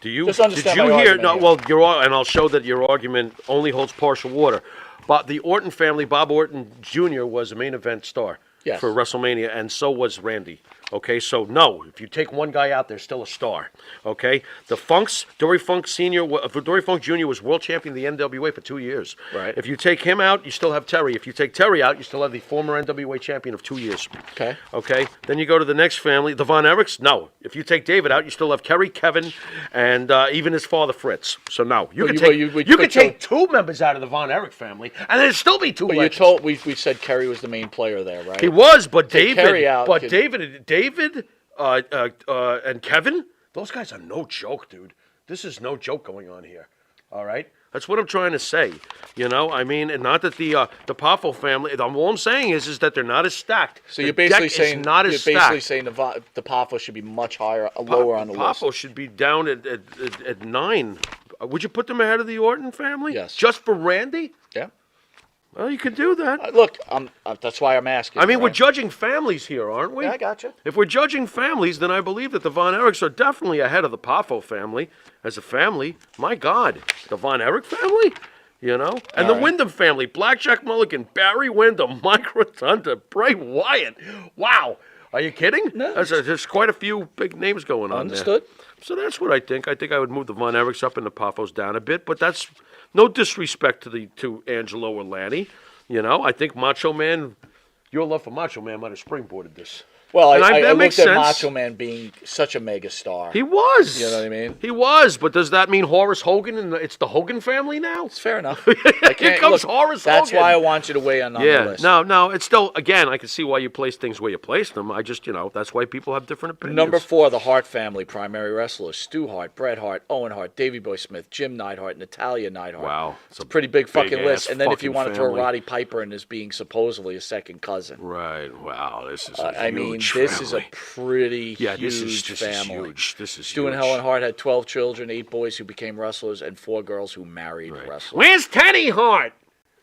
Speaker 3: Do you?
Speaker 2: Just understand
Speaker 3: Did you
Speaker 2: my
Speaker 3: hear?
Speaker 2: argument
Speaker 3: No.
Speaker 2: here.
Speaker 3: Well, and I'll show that your argument only holds partial water. But the Orton family, Bob Orton Jr. was a main event star
Speaker 2: Yes.
Speaker 3: for WrestleMania, and so was Randy. Okay, so no, if you take one guy out, there's still a star. Okay, the Funks, Dory Funk Sr., Dory Funk Jr. was world champion of the NWA for 2 years.
Speaker 2: Right.
Speaker 3: If you take him out, you still have Terry. If you take Terry out, you still have the former NWA champion of 2 years.
Speaker 2: Okay.
Speaker 3: Okay, then you go to the next family, the Von Erichs. No, if you take David out, you still have Kerry, Kevin, and even his father Fritz. So no, you
Speaker 2: But
Speaker 3: can
Speaker 2: you-
Speaker 3: take
Speaker 2: but
Speaker 3: you can
Speaker 2: you-
Speaker 3: take 2 members out of the Von Erich family, and there'd still be 2
Speaker 2: But you
Speaker 3: legends.
Speaker 2: told we said Kerry was the main player there, right?
Speaker 3: He was, but
Speaker 2: Take
Speaker 3: David,
Speaker 2: Kerry out,
Speaker 3: but
Speaker 2: could-
Speaker 3: David, and Kevin, those guys are no joke, dude. This is no joke going on here. All right, that's what I'm trying to say. I mean, and not that the Poffo family. All I'm saying is that they're not as stacked.
Speaker 2: So
Speaker 3: The
Speaker 2: you're basically
Speaker 3: deck is
Speaker 2: saying
Speaker 3: not as stacked.
Speaker 2: the Poffo should be much higher, lower on the list.
Speaker 3: Poffo should be down at 9. Would you put them ahead of the Orton family?
Speaker 2: Yes.
Speaker 3: Just for Randy?
Speaker 2: Yeah.
Speaker 3: Well, you can do that.
Speaker 2: Look, that's why I'm asking.
Speaker 3: I mean, we're
Speaker 2: right?
Speaker 3: judging families here, aren't we?
Speaker 2: Yeah, I got you.
Speaker 3: If we're judging families, then I believe that the Von Erichs are definitely ahead of the Poffo family as a family. My God, the Von Erich family, and the
Speaker 2: right.
Speaker 3: Wyndham family, Blackjack Mulligan, Barry Windham, Mike Rotunda, Bray Wyatt. Wow, are you kidding?
Speaker 2: No.
Speaker 3: There's quite a few big names going on
Speaker 2: Understood.
Speaker 3: there. So that's what I think. I think I would move the Von Erichs up and the Poffos down a bit, but that's no disrespect to Angelo or Lanny. I think Macho Man, your love for Macho Man might have springboarded this.
Speaker 2: Well,
Speaker 3: And
Speaker 2: I
Speaker 3: that
Speaker 2: looked
Speaker 3: makes
Speaker 2: at
Speaker 3: sense.
Speaker 2: Macho Man being such a mega star.
Speaker 3: He was.
Speaker 2: You know what I mean?
Speaker 3: He was, but does that mean Horace Hogan and it's the Hogan family now?
Speaker 2: It's fair enough.
Speaker 3: Here comes Horace
Speaker 2: That's
Speaker 3: Hogan.
Speaker 2: why I want you to weigh in on the
Speaker 3: Yeah,
Speaker 2: list.
Speaker 3: no, it's still, again, I can see why you place things where you place them. I just, that's why people have different opinions.
Speaker 2: Number 4, the Hart family primary wrestlers: Stu Hart, Bret Hart, Owen Hart, Davey Boy Smith, Jim Neidhart, Natalia Neidhart.
Speaker 3: Wow.
Speaker 2: It's a pretty big fucking
Speaker 3: big-ass
Speaker 2: list. And then if you
Speaker 3: fucking
Speaker 2: want to throw
Speaker 3: family.
Speaker 2: Roddy Piper in as being supposedly a second cousin.
Speaker 3: Right, wow, this is
Speaker 2: I mean, this is a pretty
Speaker 3: yeah,
Speaker 2: huge
Speaker 3: this is
Speaker 2: family.
Speaker 3: huge. This is
Speaker 2: Stu
Speaker 3: huge.
Speaker 2: and Helen Hart had 12 children, 8 boys who became wrestlers, and 4 girls who married wrestlers.
Speaker 3: Where's Teddy Hart?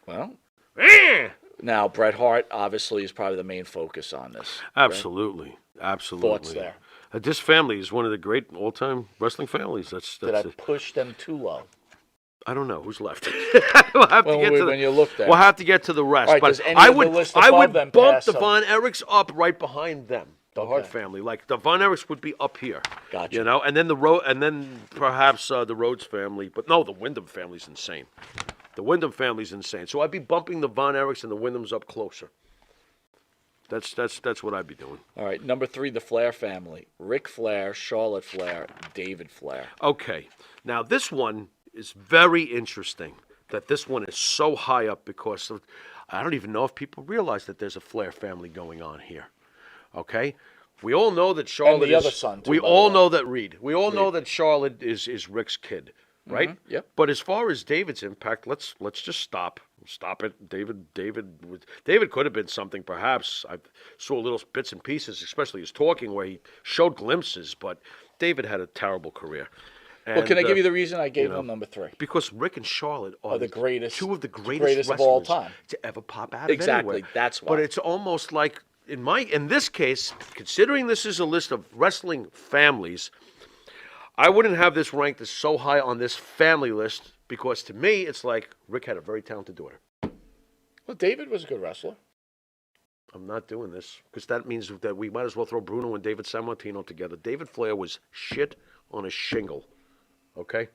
Speaker 2: Well,
Speaker 3: Eh.
Speaker 2: now Bret Hart obviously is probably the main focus on this. right?
Speaker 3: Absolutely.
Speaker 2: Thoughts there?
Speaker 3: This family is one of the great all-time wrestling families. That's
Speaker 2: Did I
Speaker 3: it.
Speaker 2: push them too low?
Speaker 3: I don't know who's left. we'll have
Speaker 2: Well,
Speaker 3: to get to
Speaker 2: when you look there.
Speaker 3: We'll have to get to the rest.
Speaker 2: All right,
Speaker 3: but
Speaker 2: does any
Speaker 3: I
Speaker 2: of the
Speaker 3: would,
Speaker 2: list
Speaker 3: I
Speaker 2: above
Speaker 3: would
Speaker 2: them
Speaker 3: bump
Speaker 2: pass
Speaker 3: the
Speaker 2: them?
Speaker 3: Von Erichs up right behind them. The Hart
Speaker 2: Okay.
Speaker 3: family, like the Von Erichs, would be up here.
Speaker 2: Gotcha.
Speaker 3: You know, and then perhaps the Rhodes family, but no, the Wyndham family's insane. The Wyndham family's insane. So I'd be bumping the Von Erichs and the Wyndhams up closer. That's what I'd be doing.
Speaker 2: All right, number 3, the Flair family: Ric Flair, Charlotte Flair, David Flair.
Speaker 3: Okay, now this one is very interesting. That this one is so high up because I don't even know if people realize that there's a Flair family going on here. Okay, we all know that Charlotte
Speaker 2: And the other son, too,
Speaker 3: we
Speaker 2: by the
Speaker 3: all
Speaker 2: way.
Speaker 3: know that Reed. We all know that Charlotte is Rick's kid, right?
Speaker 2: Yep.
Speaker 3: But as far as David's impact, let's just stop it. David could have been something, perhaps. I saw little bits and pieces, especially his talking, where he showed glimpses. But David had a terrible career.
Speaker 2: Well, can I give you the reason I gave him number 3?
Speaker 3: Because Rick and Charlotte are
Speaker 2: the greatest,
Speaker 3: two of the greatest
Speaker 2: of all
Speaker 3: wrestlers
Speaker 2: time
Speaker 3: to ever pop out of
Speaker 2: Exactly,
Speaker 3: anywhere.
Speaker 2: that's why.
Speaker 3: But it's almost like in this case, considering this is a list of wrestling families, I wouldn't have this ranked as so high on this family list because to me, it's like Rick had a very talented daughter.
Speaker 2: Well, David was a good wrestler.
Speaker 3: I'm not doing this because that means that we might as well throw Bruno and David Sammartino together. David Flair was shit on a shingle. Okay?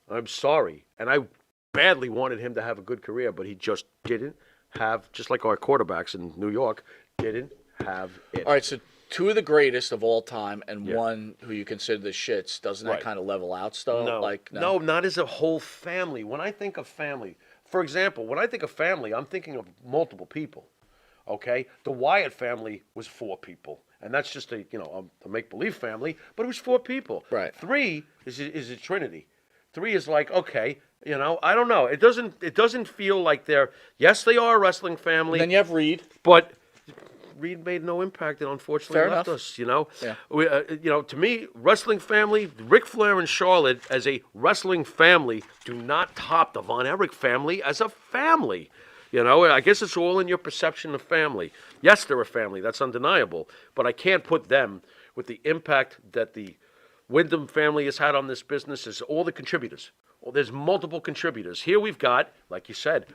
Speaker 3: I'm sorry. And I badly wanted him to have a good career, but he just didn't have, just like our quarterbacks in New York, didn't have it.
Speaker 2: All right, so 2 of the greatest of all time and one who you consider the shits. Doesn't that
Speaker 3: Right.
Speaker 2: kind of level out stuff?
Speaker 3: No. No, not as a whole family. When I think of family, for example, when I think of family, I'm thinking of multiple people. Okay? The Wyatt family was 4 people. And that's just a make-believe family, but it was 4 people.
Speaker 2: Right.
Speaker 3: 3 is a trinity. 3 is like, okay, I don't know. It doesn't feel like yes, they are a wrestling family.
Speaker 2: And then you have Reed.
Speaker 3: But Reed made no impact and unfortunately
Speaker 2: Fair
Speaker 3: left
Speaker 2: enough.
Speaker 3: us,
Speaker 2: Yeah.
Speaker 3: We, to me, wrestling family, Ric Flair and Charlotte as a wrestling family do not top the Von Erich family as a family. I guess it's all in your perception of family. Yes, they're a family. That's undeniable. But I can't put them with the impact that the Wyndham family has had on this business as all the contributors. Well, there's multiple contributors. Here we've got, like you said,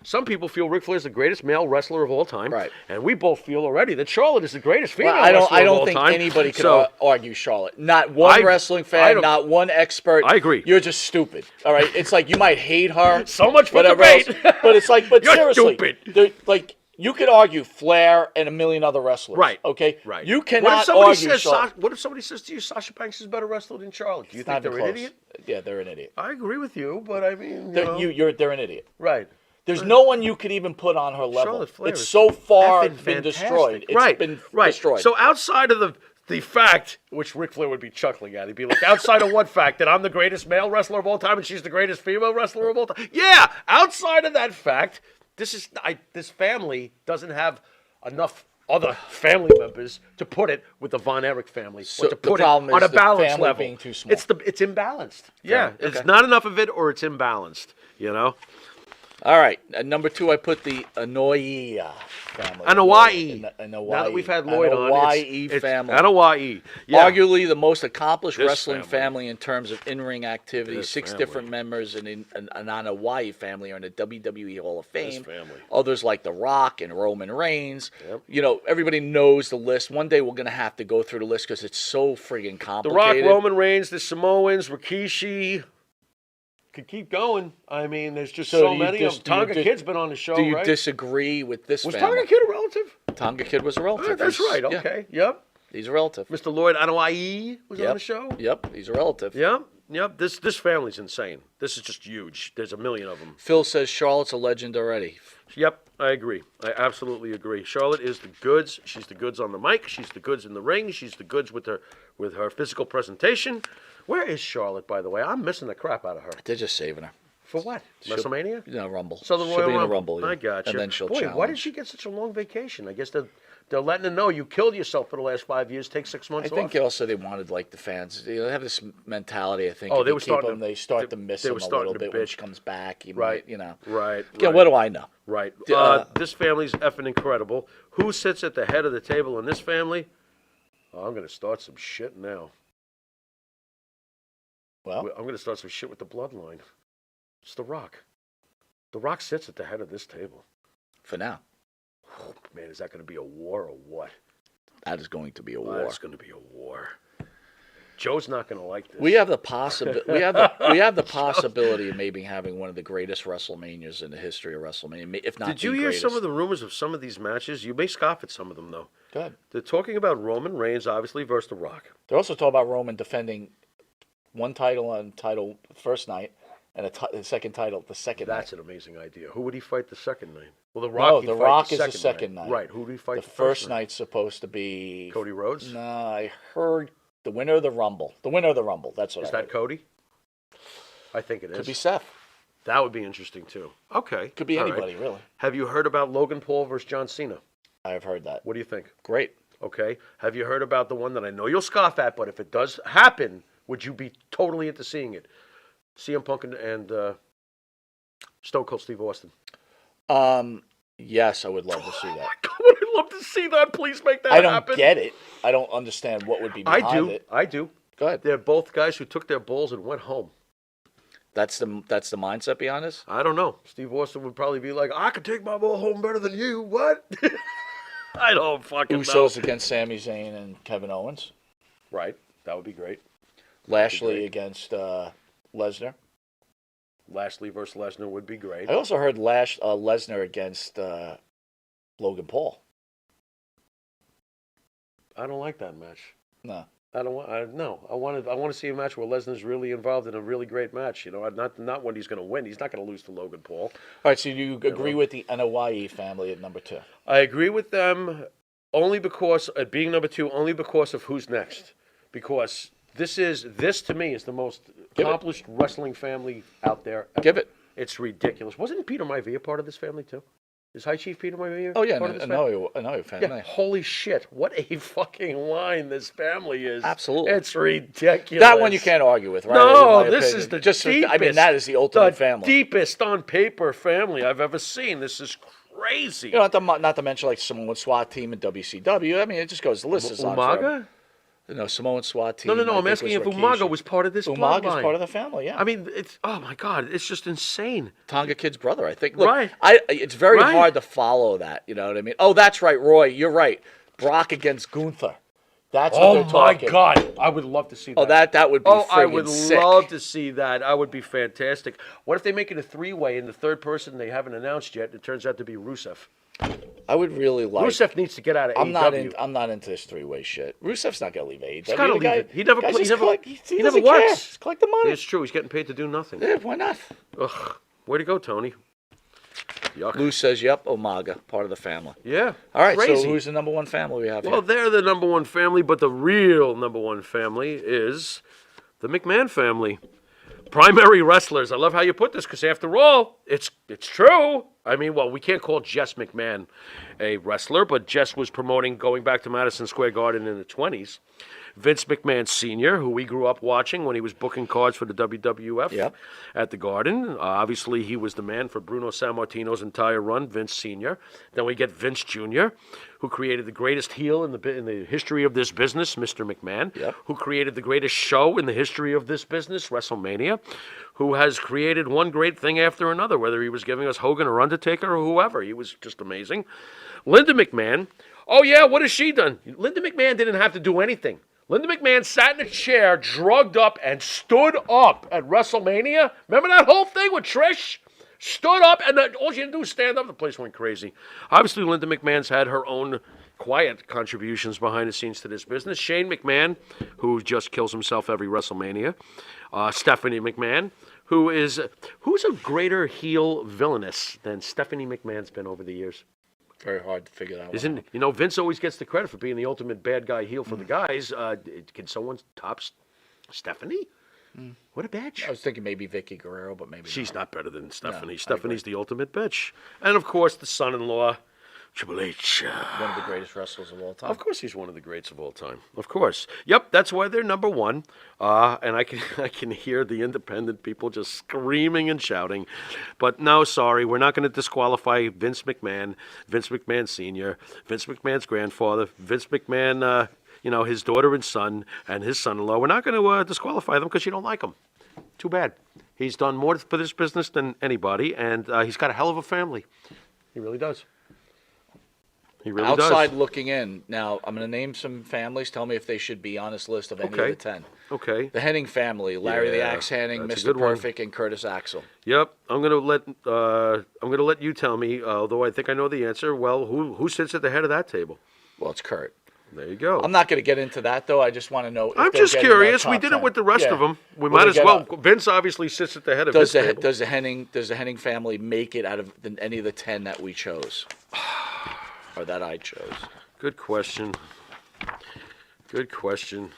Speaker 3: some people feel Ric Flair is the greatest male wrestler of all time.
Speaker 2: Right.
Speaker 3: And we both feel already that Charlotte is the greatest female
Speaker 2: Well,
Speaker 3: wrestler
Speaker 2: I
Speaker 3: of all
Speaker 2: don't think
Speaker 3: time.
Speaker 2: anybody could
Speaker 3: So,
Speaker 2: argue Charlotte. Not one wrestling
Speaker 3: I
Speaker 2: fan,
Speaker 3: don't-
Speaker 2: not one expert.
Speaker 3: I agree.
Speaker 2: You're just stupid. All right, it's like you might hate her.
Speaker 3: So much for
Speaker 2: whatever
Speaker 3: debate.
Speaker 2: else, but it's like, but
Speaker 3: You're
Speaker 2: seriously,
Speaker 3: stupid.
Speaker 2: like you could argue Flair and a million other wrestlers.
Speaker 3: Right.
Speaker 2: Okay.
Speaker 3: Right.
Speaker 2: You
Speaker 3: What if
Speaker 2: cannot
Speaker 3: somebody
Speaker 2: argue
Speaker 3: says
Speaker 2: Charlotte.
Speaker 3: What if somebody says to you Sasha Banks is a better wrestler than Charlotte? Do you
Speaker 2: It's
Speaker 3: think
Speaker 2: not
Speaker 3: they're
Speaker 2: even
Speaker 3: an
Speaker 2: close.
Speaker 3: idiot?
Speaker 2: Yeah, they're an idiot.
Speaker 3: I agree with you, but I mean,
Speaker 2: They're an idiot.
Speaker 3: right.
Speaker 2: There's no one you could even put on her level.
Speaker 3: Charlotte Flair
Speaker 2: It's
Speaker 3: is
Speaker 2: so far
Speaker 3: effing
Speaker 2: been
Speaker 3: fantastic.
Speaker 2: destroyed. It's
Speaker 3: right,
Speaker 2: been
Speaker 3: right.
Speaker 2: destroyed.
Speaker 3: So outside of the fact, which Ric Flair would be chuckling at, he'd be like, outside of what fact? That I'm the greatest male wrestler of all time and she's the greatest female wrestler of all time? Yeah, outside of that fact, this family doesn't have enough other family members to put it with the Von Erich family,
Speaker 2: So
Speaker 3: or to
Speaker 2: the
Speaker 3: put it
Speaker 2: problem
Speaker 3: on
Speaker 2: is
Speaker 3: a
Speaker 2: the
Speaker 3: balanced
Speaker 2: family
Speaker 3: level.
Speaker 2: being too small.
Speaker 3: It's imbalanced. Yeah,
Speaker 2: Okay.
Speaker 3: it's not enough of it, or it's imbalanced.
Speaker 2: All right, at number 2, I put the Anoa'i family.
Speaker 3: Anoa'i.
Speaker 2: Anoa'i.
Speaker 3: Now that we've had Lloyd on,
Speaker 2: Anoa'i family.
Speaker 3: Anoa'i. Yeah.
Speaker 2: Arguably the most accomplished
Speaker 3: This
Speaker 2: wrestling
Speaker 3: family.
Speaker 2: family in terms of in-ring activity.
Speaker 3: This
Speaker 2: 6
Speaker 3: family.
Speaker 2: different members an Anoa'i family are in the WWE Hall of Fame.
Speaker 3: family.
Speaker 2: Others like The Rock and Roman Reigns.
Speaker 3: Yep.
Speaker 2: Everybody knows the list. One day we're going to have to go through the list because it's so friggin'
Speaker 3: The
Speaker 2: complicated.
Speaker 3: Rock, Roman Reigns, the Samoans, Rikishi. Could keep going. I mean, there's just
Speaker 2: So
Speaker 3: so
Speaker 2: do you
Speaker 3: many of
Speaker 2: dis-
Speaker 3: them.
Speaker 2: do you
Speaker 3: Tonga
Speaker 2: dis-
Speaker 3: Kid's been on the show,
Speaker 2: Do you
Speaker 3: right?
Speaker 2: disagree with this
Speaker 3: Was
Speaker 2: family?
Speaker 3: Tonga Kid a relative?
Speaker 2: Tonga Kid was a relative.
Speaker 3: That's
Speaker 2: He's-
Speaker 3: right.
Speaker 2: yeah,
Speaker 3: Okay. Yep.
Speaker 2: he's a relative.
Speaker 3: Mr. Lloyd Anoa'i was
Speaker 2: Yep.
Speaker 3: on the show.
Speaker 2: Yep, he's a relative.
Speaker 3: Yep. Yep. This family's insane. This is just huge. There's a million of them.
Speaker 2: Phil says Charlotte's a legend already.
Speaker 3: Yep, I agree. I absolutely agree. Charlotte is the goods. She's the goods on the mic. She's the goods in the ring. She's the goods with her physical presentation. Where is Charlotte, by the way? I'm missing the crap out of her.
Speaker 2: They're just saving her.
Speaker 3: For what? WrestleMania?
Speaker 2: No, Rumble.
Speaker 3: So the
Speaker 2: She'll
Speaker 3: Royal
Speaker 2: be in the
Speaker 3: Rumble.
Speaker 2: Rumble. Yeah.
Speaker 3: I got you.
Speaker 2: And then she'll
Speaker 3: Boy,
Speaker 2: challenge.
Speaker 3: why did she get such a long vacation? I guess they're letting her know you killed yourself for the last 5 years. Take 6 months
Speaker 2: I think
Speaker 3: off.
Speaker 2: also they wanted like the fans. They have this mentality. I think.
Speaker 3: Oh,
Speaker 2: if
Speaker 3: they
Speaker 2: you
Speaker 3: were
Speaker 2: keep
Speaker 3: starting
Speaker 2: them,
Speaker 3: to-
Speaker 2: they start
Speaker 3: they-
Speaker 2: to miss
Speaker 3: they
Speaker 2: them
Speaker 3: were
Speaker 2: a
Speaker 3: starting
Speaker 2: little
Speaker 3: to
Speaker 2: bit when
Speaker 3: bitch.
Speaker 2: she comes back. You
Speaker 3: Right.
Speaker 2: might,
Speaker 3: Right.
Speaker 2: Yeah, what do I know?
Speaker 3: Right.
Speaker 2: Uh,
Speaker 3: This family's effing incredible. Who sits at the head of the table in this family? Oh, I'm going to start some shit now.
Speaker 2: Well,
Speaker 3: I'm going to start some shit with the bloodline. It's The Rock. The Rock sits at the head of this table.
Speaker 2: for now,
Speaker 3: Oh, man, is that going to be a war or what?
Speaker 2: that is going to be a
Speaker 3: Oh,
Speaker 2: war.
Speaker 3: that's going to be a war. Joe's not going to like this.
Speaker 2: We have the possibility of maybe having one of the greatest WrestleManias in the history of WrestleMania, if not
Speaker 3: Did you
Speaker 2: the
Speaker 3: hear
Speaker 2: greatest.
Speaker 3: some of the rumors of some of these matches? You may scoff at some of them, though.
Speaker 2: Go ahead.
Speaker 3: They're talking about Roman Reigns, obviously, versus The Rock.
Speaker 2: They're also talking about Roman defending one title on title first night and the second title the second night.
Speaker 3: That's an amazing idea. Who would he fight the second night? Well, The Rock.
Speaker 2: No, The Rock is the second night.
Speaker 3: Right. Who would he fight
Speaker 2: The
Speaker 3: the
Speaker 2: first
Speaker 3: night?
Speaker 2: night's supposed to be
Speaker 3: Cody Rhodes?
Speaker 2: Nah, I heard the winner of the Rumble. The winner of the Rumble. That's what
Speaker 3: Is
Speaker 2: I
Speaker 3: that
Speaker 2: heard.
Speaker 3: Cody? I think it is.
Speaker 2: Could be Seth.
Speaker 3: That would be interesting, too. Okay.
Speaker 2: Could be
Speaker 3: All right.
Speaker 2: anybody, really.
Speaker 3: Have you heard about Logan Paul versus John Cena?
Speaker 2: I have heard that.
Speaker 3: What do you think?
Speaker 2: Great.
Speaker 3: Okay. Have you heard about the one that I know you'll scoff at, but if it does happen, would you be totally into seeing it? CM Punk and Stone Cold Steve Austin.
Speaker 2: Yes, I would love to see that.
Speaker 3: Oh my God, I'd love to see that. Please make that
Speaker 2: I don't
Speaker 3: happen.
Speaker 2: get it. I don't understand what would be behind it.
Speaker 3: I do.
Speaker 2: Go ahead.
Speaker 3: They're both guys who took their balls and went home.
Speaker 2: That's the mindset behind this?
Speaker 3: I don't know. Steve Austin would probably be like, I could take my ball home better than you. What? I don't fucking know.
Speaker 2: Usos against Sami Zayn and Kevin Owens.
Speaker 3: Right. That would be great.
Speaker 2: Lashley
Speaker 3: great.
Speaker 2: against Lesnar.
Speaker 3: Lashley versus Lesnar would be great.
Speaker 2: I also heard Lesnar against Logan Paul.
Speaker 3: I don't like that match.
Speaker 2: No.
Speaker 3: I don't want. I want to see a match where Lesnar's really involved in a really great match. You know, not when he's going to win. He's not going to lose to Logan Paul.
Speaker 2: All right, so you agree with the Anoa'i family at number 2?
Speaker 3: I agree with them only because being number 2, only because of who's next. Because this to me is the most accomplished wrestling family out there.
Speaker 2: Give it.
Speaker 3: It's ridiculous. Wasn't Peter Maivia part of this family too? Is High Chief Peter Maivia?
Speaker 2: Oh yeah,
Speaker 3: part of this family?
Speaker 2: Anoa'i family.
Speaker 3: Yeah, holy shit. What a fucking line this family is.
Speaker 2: Absolutely.
Speaker 3: It's ridiculous.
Speaker 2: That one you can't argue with, right?
Speaker 3: No,
Speaker 2: In my
Speaker 3: this
Speaker 2: opinion.
Speaker 3: is the
Speaker 2: just.
Speaker 3: deepest.
Speaker 2: I mean, that is the ultimate family.
Speaker 3: Deepest on paper family I've ever seen. This is crazy.
Speaker 2: You know, not to mention like Samoan SWAT team in WCW. I mean, it just goes. The list is on.
Speaker 3: Umaga?
Speaker 2: No, Samoan SWAT team.
Speaker 3: No. I'm asking if Umaga was part of this bloodline.
Speaker 2: Umaga's part of the family. Yeah.
Speaker 3: I mean, it's oh my god, it's just insane.
Speaker 2: Tonga Kid's brother, I think. Look,
Speaker 3: Right.
Speaker 2: It's very
Speaker 3: Right.
Speaker 2: hard to follow that. You know what I mean? Oh, that's right, Roy. You're right. Brock against Gunther. That's what they're talking.
Speaker 3: Oh my god, I would love to see that.
Speaker 2: Oh, that would be
Speaker 3: I
Speaker 2: friggin'
Speaker 3: would
Speaker 2: sick.
Speaker 3: love to see that. I would be fantastic. What if they make it a 3-way and the third person they haven't announced yet? It turns out to be Rusev.
Speaker 2: I would really like.
Speaker 3: Rusev needs to get out of
Speaker 2: I'm
Speaker 3: AEW.
Speaker 2: not into this 3-way shit. Rusev's not gonna leave AEW.
Speaker 3: He's gotta
Speaker 2: The
Speaker 3: leave
Speaker 2: guy-
Speaker 3: it. He never
Speaker 2: guy's
Speaker 3: play-
Speaker 2: just
Speaker 3: he never-
Speaker 2: collect-
Speaker 3: he
Speaker 2: he
Speaker 3: never
Speaker 2: doesn't care.
Speaker 3: works.
Speaker 2: Just collect the money.
Speaker 3: It's true. He's getting paid to do nothing.
Speaker 2: Yeah, why not?
Speaker 3: Ugh. Way to go, Tony. Yuck.
Speaker 2: Lou says, "Yep, Umaga, part of the family."
Speaker 3: Yeah.
Speaker 2: All right,
Speaker 3: Crazy.
Speaker 2: so who's the number one family we have
Speaker 3: Well,
Speaker 2: here?
Speaker 3: they're the number one family, but the real number one family is the McMahon family. Primary wrestlers. I love how you put this because, after all, it's true. I mean, well, we can't call Jess McMahon a wrestler, but Jess was promoting going back to Madison Square Garden in the 20s. Vince McMahon Sr., who we grew up watching when he was booking cards for the WWF
Speaker 2: Yep.
Speaker 3: at the Garden. Obviously, he was the man for Bruno Sammartino's entire run, Vince Sr. Then we get Vince Jr., who created the greatest heel in the history of this business, Mr. McMahon,
Speaker 2: Yep.
Speaker 3: who created the greatest show in the history of this business, WrestleMania, who has created one great thing after another, whether he was giving us Hogan or Undertaker or whoever. He was just amazing. Linda McMahon, oh yeah, what has she done? Linda McMahon didn't have to do anything. Linda McMahon sat in a chair, drugged up, and stood up at WrestleMania. Remember that whole thing with Trish? Stood up, and then all she had to do was stand up. The place went crazy. Obviously, Linda McMahon's had her own quiet contributions behind the scenes to this business. Shane McMahon, who just kills himself every WrestleMania. Stephanie McMahon, who's a greater heel villainess than Stephanie McMahon's been over the years?
Speaker 2: Very hard to figure that
Speaker 3: Isn't, you know, Vince always gets the credit for being the ultimate bad guy heel for the guys. Can someone top Stephanie? What a bitch.
Speaker 2: I was thinking maybe Vicky Guerrero, but maybe
Speaker 3: She's not better than Stephanie.
Speaker 2: I
Speaker 3: Stephanie's the ultimate bitch. And, of course, the son-in-law, Triple H.
Speaker 2: one of the greatest wrestlers of all time.
Speaker 3: Of course he's one of the greats of all time. Of course. Yep, that's why they're number one. And I can hear the independent people just screaming and shouting. But no, sorry, we're not going to disqualify Vince McMahon Sr., Vince McMahon's grandfather, Vince McMahon, his daughter and son, and his son-in-law. We're not going to disqualify them because you don't like them. Too bad. He's done more for this business than anybody, and he's got a hell of a family. He really does. He really
Speaker 2: Outside
Speaker 3: does.
Speaker 2: looking in. Now, I'm going to name some families. Tell me if they should be on this list of any of the 10.
Speaker 3: Okay.
Speaker 2: The Henning family, Larry the
Speaker 3: Yeah,
Speaker 2: Axe Henning,
Speaker 3: that's a
Speaker 2: Mr.
Speaker 3: good one.
Speaker 2: Perfect, and Curtis Axel.
Speaker 3: Yep. I'm gonna let you tell me. Although I think I know the answer. Well, who sits at the head of that table?
Speaker 2: Well, it's Kurt.
Speaker 3: There you go.
Speaker 2: I'm not going to get into that, though. I just want to know if
Speaker 3: I'm
Speaker 2: they're
Speaker 3: just
Speaker 2: getting our
Speaker 3: curious. We
Speaker 2: top
Speaker 3: did
Speaker 2: 10.
Speaker 3: it with the rest
Speaker 2: Yeah.
Speaker 3: of them. We
Speaker 2: Will
Speaker 3: might
Speaker 2: they
Speaker 3: as
Speaker 2: get
Speaker 3: well.
Speaker 2: a-
Speaker 3: Vince obviously sits at the head of
Speaker 2: Does
Speaker 3: his
Speaker 2: the
Speaker 3: table.
Speaker 2: does the Henning family make it out of any of the 10 that we chose, or that I chose?
Speaker 3: Good question. Good question.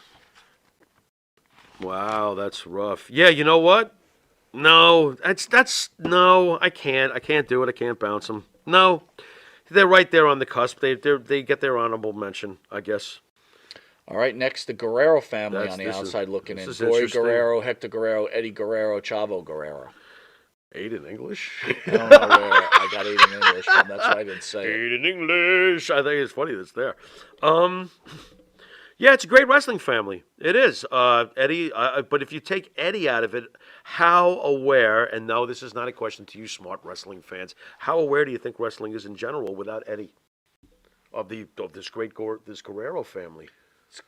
Speaker 3: Wow, that's rough. Yeah, you know what? No, that's no. I can't do it. I can't bounce them. No, they're right there on the cusp. They get their honorable mention, I guess.
Speaker 2: All right, next the Guerrero family
Speaker 3: That's-
Speaker 2: on the
Speaker 3: this is-
Speaker 2: outside looking
Speaker 3: this
Speaker 2: in.
Speaker 3: is
Speaker 2: Dory
Speaker 3: interesting.
Speaker 2: Guerrero, Hector Guerrero, Eddie Guerrero, Chavo Guerrero.
Speaker 3: 8 in English.
Speaker 2: I don't know where I got 8 in English from. That's why I didn't say it.
Speaker 3: 8 in English. I think it's funny that's there. Yeah, it's a great wrestling family. It is. Eddie, but if you take Eddie out of it, how aware, and no, this is not a question to you smart wrestling fans, how aware do you think wrestling is in general without Eddie? Of this Guerrero family.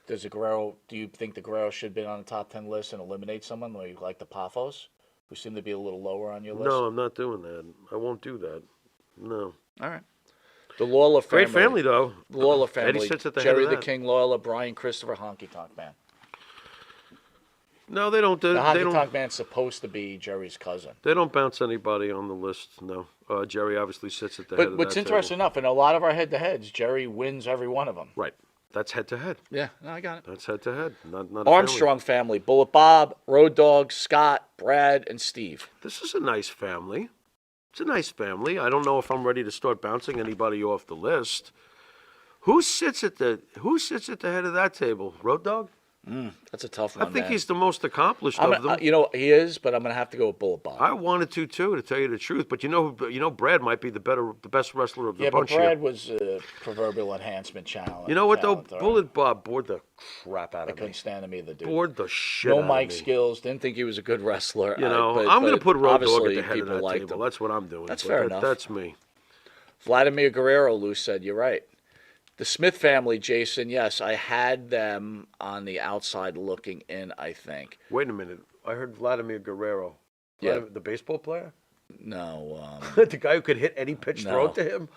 Speaker 2: Does the Guerrero? Do you think the Guerrero should have been on the top 10 list and eliminate someone like the Pafos, who seem to be a little lower on your list?
Speaker 3: No, I'm not doing that. I won't do that. No.
Speaker 2: All right. The Lawler family.
Speaker 3: Great family, though.
Speaker 2: The Lawler family.
Speaker 3: Eddie sits at the
Speaker 2: Jerry
Speaker 3: head of
Speaker 2: the
Speaker 3: that.
Speaker 2: King Lawler, Brian Christopher, Honky Tonk Man.
Speaker 3: No, they don't.
Speaker 2: The
Speaker 3: They
Speaker 2: Honky
Speaker 3: don't.
Speaker 2: Tonk Man's supposed to be Jerry's cousin.
Speaker 3: They don't bounce anybody on the list. No. Jerry obviously sits at the head
Speaker 2: But
Speaker 3: of
Speaker 2: what's
Speaker 3: that
Speaker 2: interesting
Speaker 3: table.
Speaker 2: enough, in a lot of our head-to-heads, Jerry wins every one of them.
Speaker 3: Right. That's head to head.
Speaker 2: Yeah, no, I got it.
Speaker 3: That's head to head. Not a family.
Speaker 2: Armstrong family, Bullet Bob, Road Dogg, Scott, Brad, and Steve.
Speaker 3: This is a nice family. It's a nice family. I don't know if I'm ready to start bouncing anybody off the list. Who sits at the head of that table? Road Dogg?
Speaker 2: That's a tough
Speaker 3: I
Speaker 2: one,
Speaker 3: think
Speaker 2: man.
Speaker 3: he's the most accomplished
Speaker 2: I'm
Speaker 3: of them.
Speaker 2: gonna, he is, but I'm going to have to go with Bullet Bob.
Speaker 3: I wanted to too, to tell you the truth. But you know, Brad might be the best wrestler of the
Speaker 2: Yeah, but
Speaker 3: bunch
Speaker 2: Brad
Speaker 3: here.
Speaker 2: was a proverbial enhancement challenge.
Speaker 3: You know what though?
Speaker 2: talent, all right.
Speaker 3: Bullet Bob bored the crap out
Speaker 2: I
Speaker 3: of me.
Speaker 2: couldn't stand him either, dude.
Speaker 3: Bored the shit
Speaker 2: No
Speaker 3: out
Speaker 2: mic
Speaker 3: of me.
Speaker 2: skills. Didn't think he was a good wrestler.
Speaker 3: You know,
Speaker 2: but,
Speaker 3: I'm going to
Speaker 2: but
Speaker 3: put Road Dogg at
Speaker 2: obviously
Speaker 3: the head of
Speaker 2: people
Speaker 3: that
Speaker 2: liked
Speaker 3: table.
Speaker 2: him.
Speaker 3: That's what I'm doing.
Speaker 2: That's
Speaker 3: But
Speaker 2: fair enough.
Speaker 3: That's me.
Speaker 2: Vladimir Guerrero, Lou said, you're right. The Smith family, Jason, yes, I had them on the outside looking in, I think.
Speaker 3: Wait a minute. I heard Vladimir Guerrero.
Speaker 2: Yeah.
Speaker 3: The baseball player?
Speaker 2: No.
Speaker 3: The guy who could hit any pitch
Speaker 2: No.
Speaker 3: thrown to him?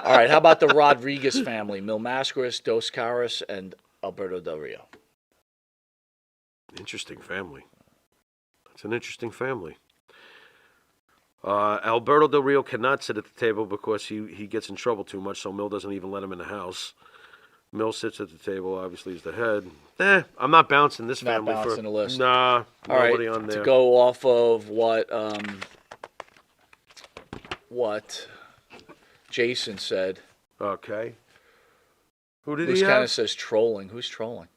Speaker 2: All right, how about the Rodriguez family? Mil Mascaris, Dos Caras, and Alberto Del Rio.
Speaker 3: Interesting family. That's an interesting family. Alberto Del Rio cannot sit at the table because he gets in trouble too much, so Mil doesn't even let him in the house. Mil sits at the table, obviously, as the head. I'm not bouncing this
Speaker 2: Not
Speaker 3: family
Speaker 2: bouncing the list.
Speaker 3: Nah,
Speaker 2: All right,
Speaker 3: nobody on there.
Speaker 2: to go off of what Jason said.
Speaker 3: Okay. Who did
Speaker 2: This
Speaker 3: he
Speaker 2: kind
Speaker 3: have?
Speaker 2: of says trolling. Who's trolling?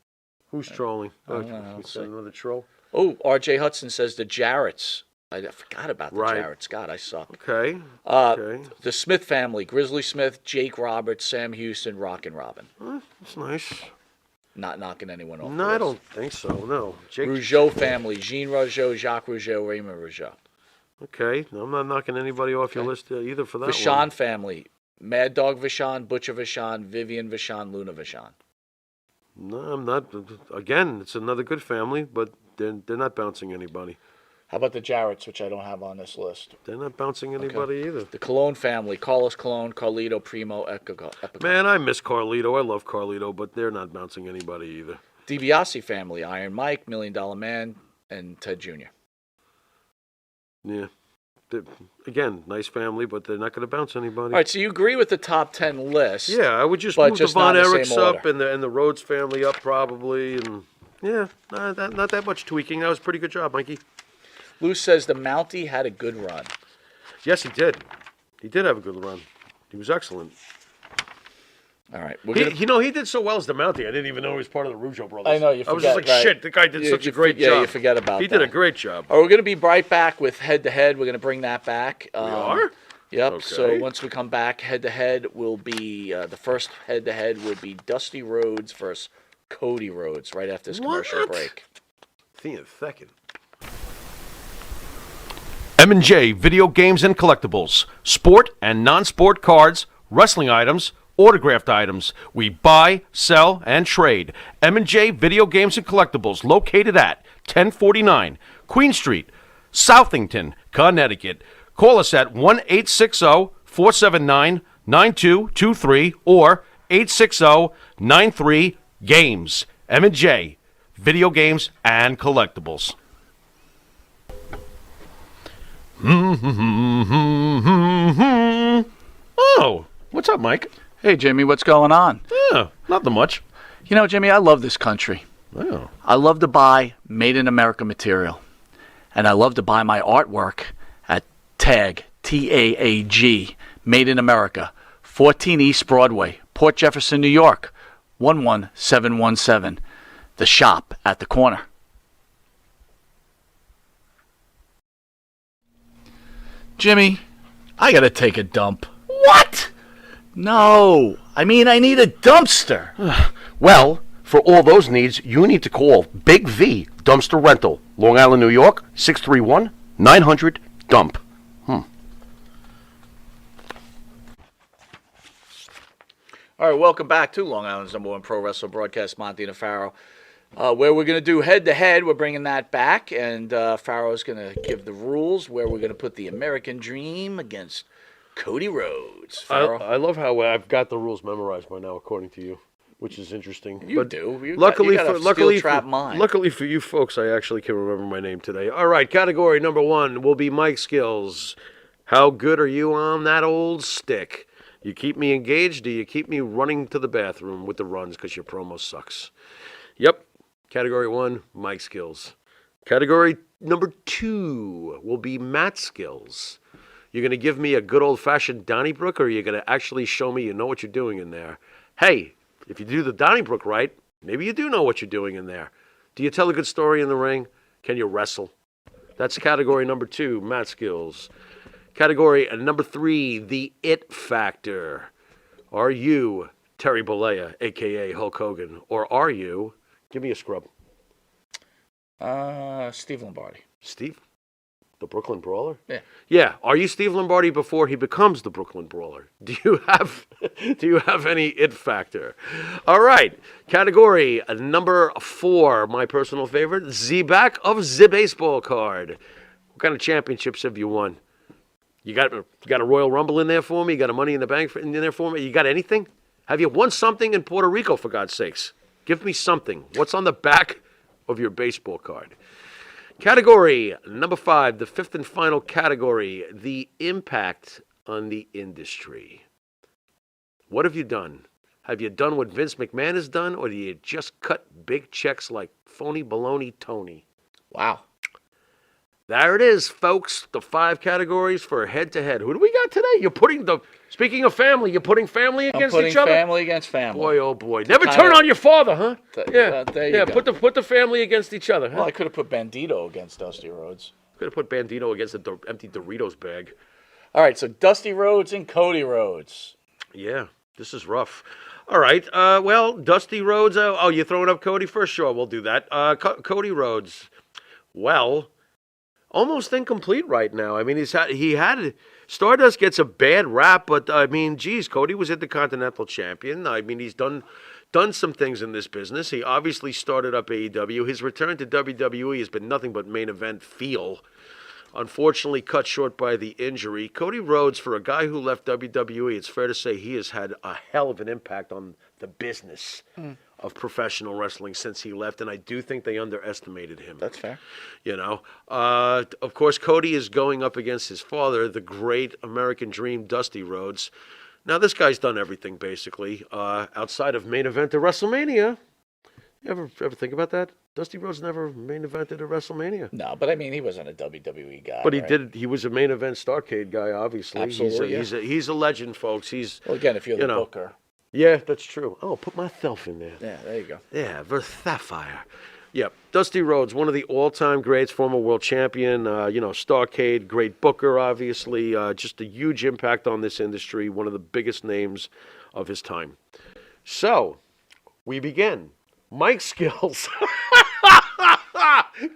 Speaker 3: Who's trolling?
Speaker 2: I don't know,
Speaker 3: we
Speaker 2: let's
Speaker 3: said
Speaker 2: see.
Speaker 3: another troll?
Speaker 2: Oh, R.J. Hudson says the Jarretts. I forgot about the
Speaker 3: Right.
Speaker 2: Jarretts. God, I suck.
Speaker 3: Okay.
Speaker 2: Uh,
Speaker 3: Okay.
Speaker 2: The Smith family, Grizzly Smith, Jake Roberts, Sam Houston, Rockin' Robin.
Speaker 3: That's nice.
Speaker 2: Not knocking anyone off.
Speaker 3: No,
Speaker 2: the
Speaker 3: I
Speaker 2: list.
Speaker 3: don't think so. No. Jake.
Speaker 2: Rougeau family, Jean Rougeau, Jacques Rougeau, Raymond Rougeau.
Speaker 3: Okay. No, I'm not knocking anybody off your list either for that
Speaker 2: Vachon
Speaker 3: one.
Speaker 2: family, Mad Dog Vachon, Butcher Vachon, Vivian Vachon, Luna Vachon.
Speaker 3: No, I'm not. Again, it's another good family, but they're not bouncing anybody.
Speaker 2: How about the Jarretts, which I don't have on this list?
Speaker 3: They're not bouncing anybody either.
Speaker 2: The Colon family, Carlos Colon, Carlito, Primo, Epico.
Speaker 3: Man, I miss Carlito. I love Carlito, but they're not bouncing anybody either.
Speaker 2: DiBiase family, Iron Mike, $1 Million Man, and Ted Jr.
Speaker 3: Yeah. Again, nice family, but they're not going to bounce anybody.
Speaker 2: All right, so you agree with the top 10 list.
Speaker 3: Yeah, I would just
Speaker 2: But
Speaker 3: move
Speaker 2: just
Speaker 3: the Von
Speaker 2: not in the
Speaker 3: Erichs
Speaker 2: same
Speaker 3: up
Speaker 2: order.
Speaker 3: and the Rhodes family up probably, and yeah, not that much tweaking. That was a pretty good job, Mikey.
Speaker 2: Lou says the Mountie had a good run.
Speaker 3: Yes, he did. He did have a good run. He was excellent.
Speaker 2: All right. We're gonna,
Speaker 3: He did so well as the Mountie. I didn't even know he was part of the Rougeau brothers.
Speaker 2: I know, you
Speaker 3: I was just
Speaker 2: forget,
Speaker 3: like,
Speaker 2: right.
Speaker 3: shit, the guy did such a great
Speaker 2: yeah,
Speaker 3: job.
Speaker 2: you forget about
Speaker 3: He
Speaker 2: that.
Speaker 3: did a great job.
Speaker 2: All right, we're going to be right back with head-to-head. We're going to bring that back.
Speaker 3: We are?
Speaker 2: Yep.
Speaker 3: Okay.
Speaker 2: So once we come back, head-to-head will be, the first head-to-head will be Dusty Rhodes versus Cody Rhodes right after this commercial
Speaker 3: What?
Speaker 2: break.
Speaker 3: Second. M&J Video Games and Collectibles. Sport and non-sport cards, wrestling items, autographed items. We buy, sell, and trade. M&J Video Games and Collectibles, located at 1049 Queen Street, Southington, Connecticut. Call us at 1-860-479-9223 or 860-93-GAMES. M&J Video Games and Collectibles. Oh, what's up, Mike?
Speaker 2: Hey, Jimmy, what's going on?
Speaker 3: Nothing much.
Speaker 2: You know, Jimmy, I love this country.
Speaker 3: Oh.
Speaker 2: I love to buy made in America material. And I love to buy my artwork at TAG, T-A-A-G, Made in America, 14 East Broadway, Port Jefferson, New York, 11717. The shop at the corner. Jimmy, I gotta take a dump.
Speaker 3: What?
Speaker 2: No, I mean I need a dumpster.
Speaker 3: Well, for all those needs, you need to call Big V Dumpster Rental, Long Island, New York, 631-900-DUMP.
Speaker 2: All right, welcome back to Long Island's #1 pro wrestling broadcast, Monte The Pharaoh, where we're going to do head-to-head. We're bringing that back, and Pharaoh's going to give the rules where we're going to put the American Dream against Cody Rhodes. Pharaoh?
Speaker 3: I love how I've got the rules memorized by now, according to you, which is interesting.
Speaker 2: You do.
Speaker 3: Luckily
Speaker 2: Luckily
Speaker 3: for you folks, I actually can remember my name today. All right, category number 1 will be Mike skills. How good are you on that old stick? You keep me engaged, do you keep me running to the bathroom with the runs because your promo sucks? Yep. Category 1, Mike skills. Category number 2 will be Matt skills. You're going to give me a good old-fashioned Donnybrook, or are you going to actually show me you know what you're doing in there? Hey, if you do the Donnybrook right, maybe you do know what you're doing in there. Do you tell a good story in the ring? Can you wrestle? That's category number 2, Matt skills. Category number 3, the it factor. Are you Terry Bollea, a.k.a. Hulk Hogan, or are you, give me a scrub.
Speaker 2: Steve Lombardi.
Speaker 3: Steve? The Brooklyn Brawler?
Speaker 2: Yeah.
Speaker 3: Yeah. Are you Steve Lombardi before he becomes the Brooklyn Brawler? Do you have any it factor? All right. Category number 4, my personal favorite, the back of the baseball card. What kind of championships have you won? You got a Royal Rumble in there for me? You got a Money in the Bank in there for me? You got anything? Have you won something in Puerto Rico, for God's sakes? Give me something. What's on the back of your baseball card? Category number 5, the 5th and final category, the impact on the industry. What have you done? Have you done what Vince McMahon has done, or do you just cut big checks like phony baloney Tony?
Speaker 2: Wow.
Speaker 3: There it is, folks. The 5 categories for head-to-head. Who do we got today? Speaking of family, you're putting family against each other?
Speaker 2: Family against family.
Speaker 3: Boy, oh boy. Never turn on your father, huh?
Speaker 2: There you go.
Speaker 3: Put the family against each other, huh?
Speaker 2: Well, I could have put Bandito against Dusty Rhodes.
Speaker 3: Could have put Bandito against the empty Doritos bag.
Speaker 2: All right, so Dusty Rhodes and Cody Rhodes.
Speaker 3: Yeah, this is rough. All right, well, Dusty Rhodes. You're throwing up Cody first? Sure, we'll do that. Cody Rhodes. Well, almost incomplete right now. I mean, Stardust gets a bad rap, but I mean, geez, Cody was Intercontinental Champion. I mean, he's done some things in this business. He obviously started up AEW. His return to WWE has been nothing but main event feel. Unfortunately, cut short by the injury. Cody Rhodes, for a guy who left WWE, it's fair to say he has had a hell of an impact on the business of professional wrestling since he left, and I do think they underestimated him.
Speaker 2: That's fair.
Speaker 3: You know, of course, Cody is going up against his father, the great American Dream, Dusty Rhodes. Now, this guy's done everything, basically, outside of main event to WrestleMania. You ever think about that? Dusty Rhodes never main evented at WrestleMania.
Speaker 2: No, but I mean, he wasn't a WWE guy.
Speaker 3: But he
Speaker 2: right?
Speaker 3: did. He was a main event Starrcade guy, obviously.
Speaker 2: Absolutely,
Speaker 3: He's a legend, folks.
Speaker 2: Well, again, if you're the booker.
Speaker 3: Yeah, that's true. Oh, put myself in there.
Speaker 2: Yeah, there you go.
Speaker 3: Yeah, Sapphire. Yep, Dusty Rhodes, one of the all-time greats, former world champion, Starrcade, great booker, obviously, just a huge impact on this industry, one of the biggest names of his time. So, we begin. Mike skills.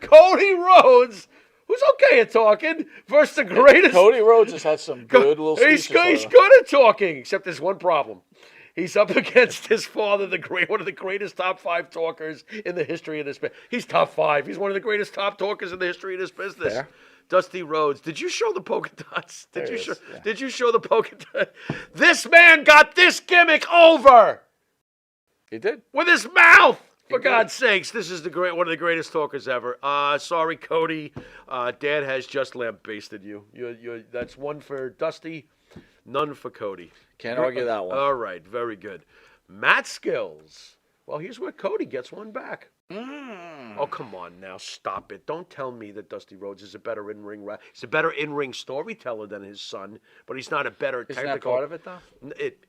Speaker 3: Cody Rhodes, who's okay at talking, versus the greatest.
Speaker 2: Cody Rhodes has had some good little speeches.
Speaker 3: He's good at talking, except there's one problem. He's up against his father, one of the greatest top 5 talkers in the history of this business. He's top 5. He's one of the greatest top talkers in the history of this business.
Speaker 2: Fair.
Speaker 3: Dusty Rhodes. Did you show the polka dots?
Speaker 2: There it is, yeah.
Speaker 3: Did you show the polka dots? This man got this gimmick over
Speaker 2: He did.
Speaker 3: with his mouth. For
Speaker 2: did.
Speaker 3: God's sakes, this is one of the greatest talkers ever. Sorry, Cody. Dad has just lambasted you. That's one for Dusty, none for Cody.
Speaker 2: Can't argue that one.
Speaker 3: All right, very good. Mat skills. Well, here's where Cody gets one back. Oh, come on now. Stop it. Don't tell me that Dusty Rhodes is a better he's a better in-ring storyteller than his son, but he's not a better
Speaker 2: Isn't
Speaker 3: technical.
Speaker 2: that part of it, though?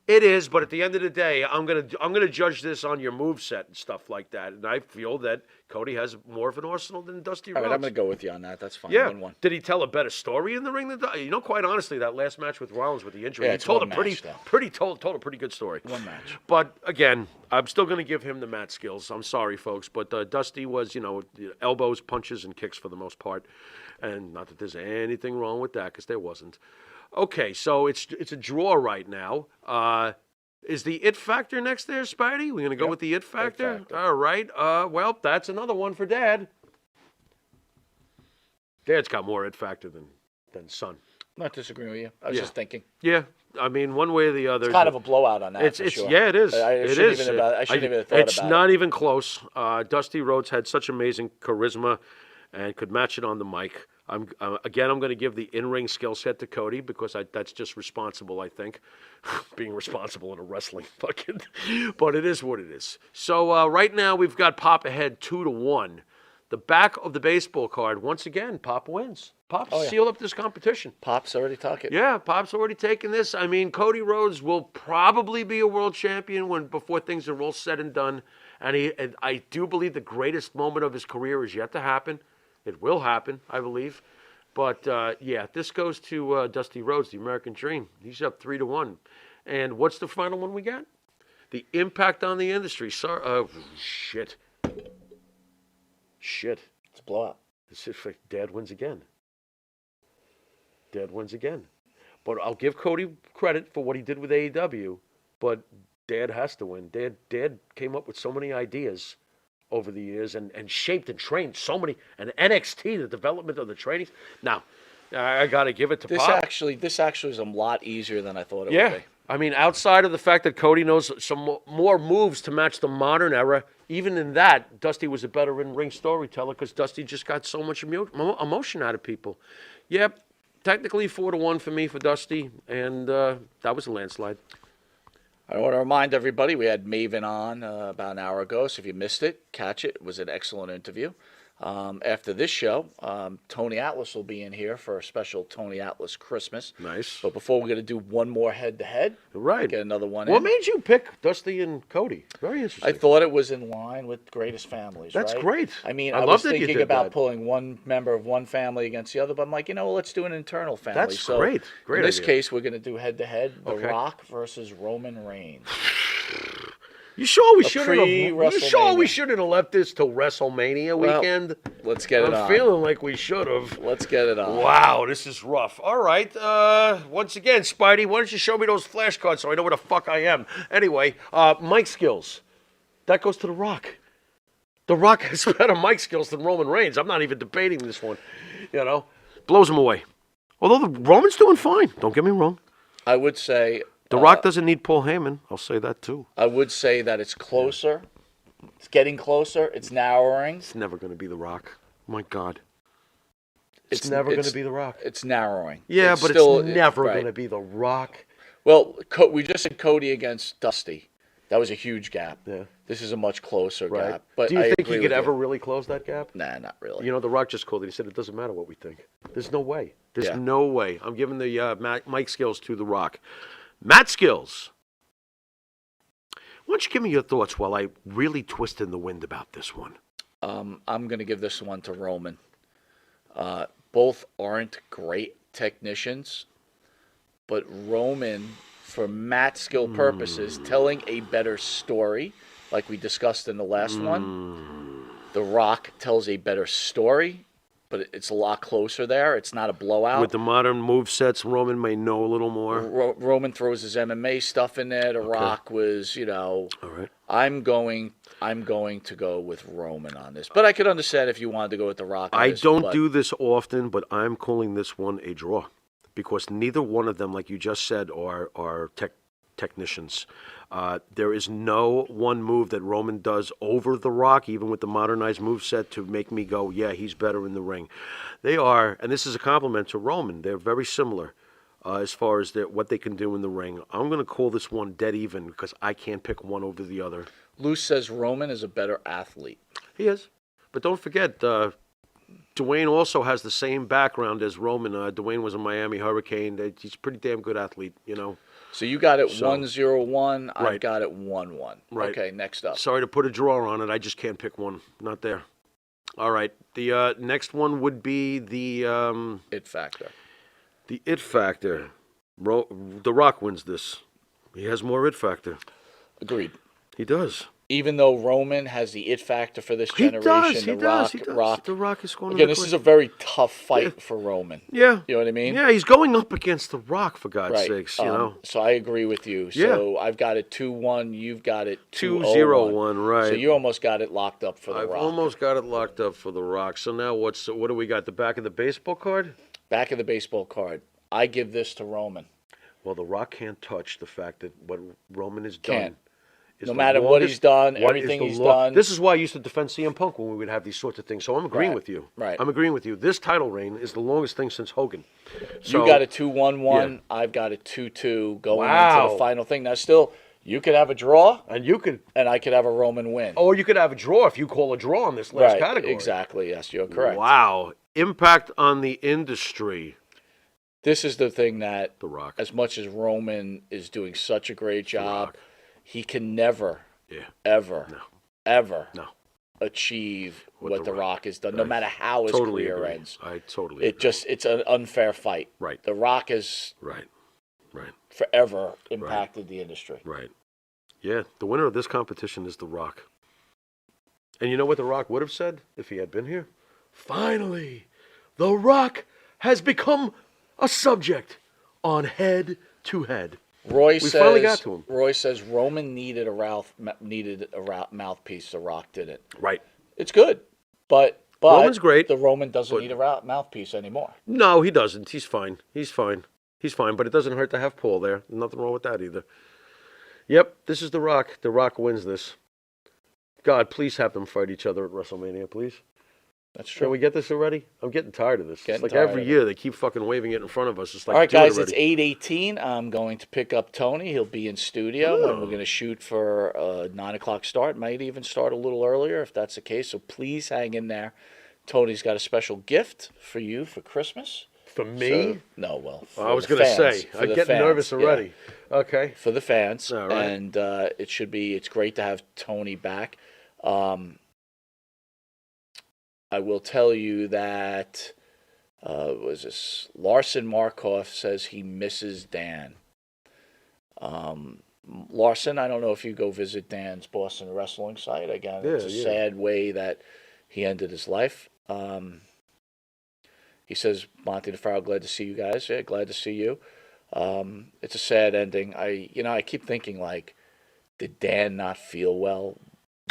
Speaker 3: It is, but at the end of the day, I'm gonna judge this on your moveset and stuff like that. And I feel that Cody has more of an arsenal than Dusty
Speaker 2: All
Speaker 3: Rhodes.
Speaker 2: right, I'm going to go with you on that. That's fine.
Speaker 3: Yeah.
Speaker 2: 1-1.
Speaker 3: Did he tell a better story in the ring than quite honestly, that last match with Rollins with the injury,
Speaker 2: Yeah,
Speaker 3: he
Speaker 2: it's
Speaker 3: told a
Speaker 2: one
Speaker 3: pretty
Speaker 2: match, though.
Speaker 3: told a pretty good story.
Speaker 2: One match.
Speaker 3: But again, I'm still going to give him the mat skills. I'm sorry, folks, but Dusty was, elbows, punches, and kicks for the most part, and not that there's anything wrong with that, because there wasn't. Okay, so it's a draw right now. Is the it factor next there, Spidey? We're going to go with the it factor?
Speaker 2: Factor.
Speaker 3: All right. Well, that's another one for Dad. Dad's got more it factor than son.
Speaker 2: I'm not disagreeing with you. I was
Speaker 3: Yeah.
Speaker 2: just thinking.
Speaker 3: Yeah, I mean, one way or the other.
Speaker 2: It's kind of a blowout on that.
Speaker 3: It's
Speaker 2: for sure.
Speaker 3: yeah, it is.
Speaker 2: I
Speaker 3: It
Speaker 2: shouldn't
Speaker 3: is.
Speaker 2: even I shouldn't even have thought
Speaker 3: It's
Speaker 2: about it.
Speaker 3: not even close. Dusty Rhodes had such amazing charisma, and could match it on the mic. I'm going to give the in-ring skill set to Cody because that's just responsible. I think being responsible in a wrestling fucking, but it is what it is. So right now we've got Pop ahead 2-1. The back of the baseball card once again. Pop wins. Pop's sealed up this competition.
Speaker 2: Pop's already talking.
Speaker 3: Yeah, Pop's already taken this. I mean, Cody Rhodes will probably be a world champion before things are all said and done. And I do believe the greatest moment of his career is yet to happen. It will happen, I believe. But, yeah, this goes to Dusty Rhodes, the American Dream. He's up 3-1. And what's the final one we got? The impact on the industry. Sorry, shit. Shit.
Speaker 2: It's a blowout.
Speaker 3: Dad wins again. Dad wins again. But I'll give Cody credit for what he did with AEW, but Dad has to win. Dad came up with so many ideas over the years and shaped and trained so many. And NXT, the development of the trainings. Now, I got to give it to
Speaker 2: This
Speaker 3: Pop.
Speaker 2: actually is a lot easier than I thought it would
Speaker 3: Yeah.
Speaker 2: be.
Speaker 3: I mean, outside of the fact that Cody knows some more moves to match the modern era, even in that, Dusty was a better in-ring storyteller because Dusty just got so much emotion out of people. Yep, technically 4-1 for me for Dusty, and that was a landslide.
Speaker 2: I want to remind everybody we had Maven on about an hour ago, so if you missed it, catch it. It was an excellent interview. After this show, Tony Atlas will be in here for a special Tony Atlas Christmas.
Speaker 3: Nice.
Speaker 2: But before we're going to do one more head-to-head,
Speaker 3: Right.
Speaker 2: get another one
Speaker 3: What
Speaker 2: in.
Speaker 3: made you pick Dusty and Cody? Very interesting.
Speaker 2: I thought it was in line with Greatest Families,
Speaker 3: That's
Speaker 2: right?
Speaker 3: great.
Speaker 2: I mean,
Speaker 3: I
Speaker 2: I
Speaker 3: love
Speaker 2: was
Speaker 3: that you
Speaker 2: thinking
Speaker 3: did
Speaker 2: about
Speaker 3: that.
Speaker 2: pulling one member of one family against the other, but I'm like, let's do an internal family.
Speaker 3: That's
Speaker 2: so
Speaker 3: great. Great
Speaker 2: in this
Speaker 3: idea.
Speaker 2: case, we're going to do head-to-head, The
Speaker 3: Okay.
Speaker 2: Rock versus Roman Reigns.
Speaker 3: You sure we
Speaker 2: A
Speaker 3: shouldn't have? You sure we
Speaker 2: pre-WrestleMania.
Speaker 3: shouldn't have left this till WrestleMania
Speaker 2: Well,
Speaker 3: weekend?
Speaker 2: Let's get it
Speaker 3: I'm
Speaker 2: on.
Speaker 3: feeling like we should have.
Speaker 2: Let's get it on.
Speaker 3: Wow, this is rough. All right. Once again, Spidey, why don't you show me those flashcards so I know where the fuck I am? Anyway, mic skills. That goes to The Rock. The Rock has better mic skills than Roman Reigns. I'm not even debating this one. Blows him away. Although the Roman's doing fine. Don't get me wrong.
Speaker 2: I would say
Speaker 3: The Rock doesn't need Paul Heyman. I'll say that too.
Speaker 2: I would say that it's closer. It's getting closer. It's narrowing.
Speaker 3: It's never going to be The Rock. My God. It's never going to be The Rock.
Speaker 2: It's narrowing.
Speaker 3: Yeah, but
Speaker 2: still,
Speaker 3: it's never
Speaker 2: right.
Speaker 3: going to be The Rock.
Speaker 2: Well, we just said Cody against Dusty. That was a huge gap.
Speaker 3: Yeah.
Speaker 2: This is a much closer
Speaker 3: Right.
Speaker 2: gap. But
Speaker 3: Do you
Speaker 2: I
Speaker 3: think
Speaker 2: agree
Speaker 3: he could
Speaker 2: with
Speaker 3: ever
Speaker 2: you.
Speaker 3: really close that gap?
Speaker 2: Nah, not really.
Speaker 3: The Rock just called it. He said it doesn't matter what we think. There's no way. There's
Speaker 2: Yeah.
Speaker 3: no way. I'm giving the mic skills to The Rock. Matt skills. Why don't you give me your thoughts while I really twist in the wind about this one?
Speaker 2: I'm going to give this one to Roman. Both aren't great technicians, but Roman, for mat skill purposes, telling a better story, like we discussed in the last one. The Rock tells a better story, but it's a lot closer there. It's not a blowout.
Speaker 3: With the modern move sets, Roman may know a little more.
Speaker 2: Roman throws his MMA stuff in there. The Rock was,
Speaker 3: All right.
Speaker 2: I'm going to go with Roman on this. But I could understand if you wanted to go with The Rock.
Speaker 3: I don't do this often, but I'm calling this one a draw because neither one of them, like you just said, are technicians. There is no one move that Roman does over The Rock, even with the modernized move set, to make me go, yeah, he's better in the ring. They are, and this is a compliment to Roman, they're very similar as far as what they can do in the ring. I'm going to call this one dead even because I can't pick one over the other.
Speaker 2: Luce says Roman is a better athlete.
Speaker 3: He is. But don't forget, Dwayne also has the same background as Roman. Dwayne was a Miami Hurricane. He's a pretty damn good athlete,
Speaker 2: So you got it 1-0-1. I've
Speaker 3: Right.
Speaker 2: got it 1-1.
Speaker 3: Right.
Speaker 2: Okay, next up.
Speaker 3: Sorry to put a draw on it. I just can't pick one. Not there. All right. The next one would be the
Speaker 2: It factor.
Speaker 3: The it factor. The Rock wins this. He has more it factor.
Speaker 2: Agreed.
Speaker 3: He does.
Speaker 2: Even though Roman has the it factor for this
Speaker 3: He
Speaker 2: generation,
Speaker 3: does. He
Speaker 2: the
Speaker 3: does.
Speaker 2: Rock.
Speaker 3: The Rock is going
Speaker 2: Again,
Speaker 3: to
Speaker 2: this is a very tough fight
Speaker 3: Yeah.
Speaker 2: for Roman.
Speaker 3: Yeah.
Speaker 2: You know what I mean?
Speaker 3: Yeah, he's going up against The Rock, for God's
Speaker 2: Right.
Speaker 3: sakes,
Speaker 2: So I agree with you. So I've got it 2-1. You've got it 2-0-1.
Speaker 3: 2-0-1, right.
Speaker 2: So you almost got it locked up for the
Speaker 3: I've
Speaker 2: Rock.
Speaker 3: almost got it locked up for The Rock. So now what do we got? The back of the baseball card?
Speaker 2: Back of the baseball card. I give this to Roman.
Speaker 3: Well, The Rock can't touch the fact that what Roman has done.
Speaker 2: Can't.
Speaker 3: is
Speaker 2: No
Speaker 3: the
Speaker 2: matter what
Speaker 3: longest-
Speaker 2: he's done,
Speaker 3: what is
Speaker 2: everything
Speaker 3: the
Speaker 2: he's
Speaker 3: lo-
Speaker 2: done.
Speaker 3: This is why I used to defend CM Punk when we would have these sorts of things. So I'm agreeing
Speaker 2: Right.
Speaker 3: with you.
Speaker 2: Right.
Speaker 3: I'm agreeing with you. This title reign is the longest thing since Hogan. So,
Speaker 2: You got a 2-1-1.
Speaker 3: Yeah.
Speaker 2: I've got a 2-2 going
Speaker 3: Wow.
Speaker 2: into the final thing. Now, still, you could have a draw,
Speaker 3: And you could,
Speaker 2: and I could have a Roman win.
Speaker 3: or you could have a draw if you call a draw on this last
Speaker 2: right.
Speaker 3: category.
Speaker 2: Exactly. Yes, you're correct.
Speaker 3: Wow. Impact on the industry.
Speaker 2: This is the thing that,
Speaker 3: The Rock.
Speaker 2: as much as Roman is doing such a great job,
Speaker 3: Rock.
Speaker 2: he can never,
Speaker 3: Yeah.
Speaker 2: ever,
Speaker 3: No.
Speaker 2: ever
Speaker 3: No.
Speaker 2: achieve
Speaker 3: What
Speaker 2: what
Speaker 3: The
Speaker 2: The
Speaker 3: Rock-
Speaker 2: Rock has done, no matter how his
Speaker 3: Totally
Speaker 2: career
Speaker 3: agree.
Speaker 2: ends.
Speaker 3: I totally agree.
Speaker 2: It's an unfair fight.
Speaker 3: Right.
Speaker 2: The Rock has
Speaker 3: Right. Right.
Speaker 2: forever impacted the industry.
Speaker 3: Right. Yeah, the winner of this competition is The Rock. And you know what The Rock would have said if he had been here? Finally, The Rock has become a subject on Head to Head.
Speaker 2: Roy
Speaker 3: We finally got to him.
Speaker 2: Roy says Roman needed a mouthpiece. The Rock didn't.
Speaker 3: Right.
Speaker 2: It's good, but
Speaker 3: Roman's great,
Speaker 2: The Roman doesn't
Speaker 3: but-
Speaker 2: need a mouthpiece anymore.
Speaker 3: No, he doesn't. He's fine. He's fine. He's fine, but it doesn't hurt to have Paul there. Nothing wrong with that either. Yep, this is The Rock. The Rock wins this. God, please have them fight each other at WrestleMania, please.
Speaker 2: That's true.
Speaker 3: Can we get this already? I'm getting tired of this.
Speaker 2: Getting
Speaker 3: It's like
Speaker 2: tired
Speaker 3: every
Speaker 2: of
Speaker 3: year they keep fucking waving it in front of us. It's like,
Speaker 2: All right,
Speaker 3: do it
Speaker 2: guys, it's
Speaker 3: already.
Speaker 2: 8:18. I'm going to pick up Tony. He'll be in studio, and we're going to shoot for a 9 o'clock start. Might even start a little earlier if that's the case. So please hang in there. Tony's got a special gift for you for Christmas.
Speaker 3: For me?
Speaker 2: So- no, well, for
Speaker 3: I was
Speaker 2: the
Speaker 3: going to
Speaker 2: fans,
Speaker 3: say,
Speaker 2: for
Speaker 3: I'm
Speaker 2: the
Speaker 3: getting
Speaker 2: fans,
Speaker 3: nervous
Speaker 2: yeah.
Speaker 3: already. Okay.
Speaker 2: For the fans,
Speaker 3: All right.
Speaker 2: and it's great to have Tony back. I will tell you that was this Larson Markov says he misses Dan. Larson, I don't know if you go visit Dan's Boston Wrestling site. Again, it's a
Speaker 3: Yeah, yeah.
Speaker 2: sad way that he ended his life. He says, Monte The Pharaoh, glad to see you guys. Yeah, glad to see you. It's a sad ending. I keep thinking, like, did Dan not feel well?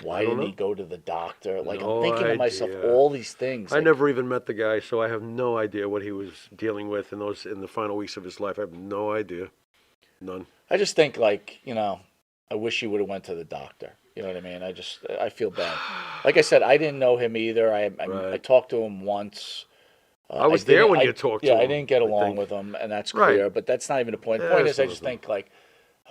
Speaker 2: Why
Speaker 3: don't
Speaker 2: didn't he
Speaker 3: know.
Speaker 2: go to the doctor? Like,
Speaker 3: No
Speaker 2: I'm thinking to myself
Speaker 3: idea.
Speaker 2: all these things.
Speaker 3: I
Speaker 2: like,
Speaker 3: never even met the guy, so I have no idea what he was dealing with in the final weeks of his life. I have no idea. None.
Speaker 2: I just think, like, I wish he would have went to the doctor. You know what I mean? I feel bad. Like I said, I didn't know him either. I
Speaker 3: Right.
Speaker 2: talked to him once.
Speaker 3: I was there
Speaker 2: didn't-
Speaker 3: when you talked to
Speaker 2: Yeah,
Speaker 3: him,
Speaker 2: I didn't get
Speaker 3: I
Speaker 2: along
Speaker 3: think.
Speaker 2: with him, and that's
Speaker 3: Right.
Speaker 2: clear. But that's not even the point. The
Speaker 3: Yeah,
Speaker 2: point
Speaker 3: that's
Speaker 2: is, I
Speaker 3: not
Speaker 2: just
Speaker 3: the-
Speaker 2: think, like,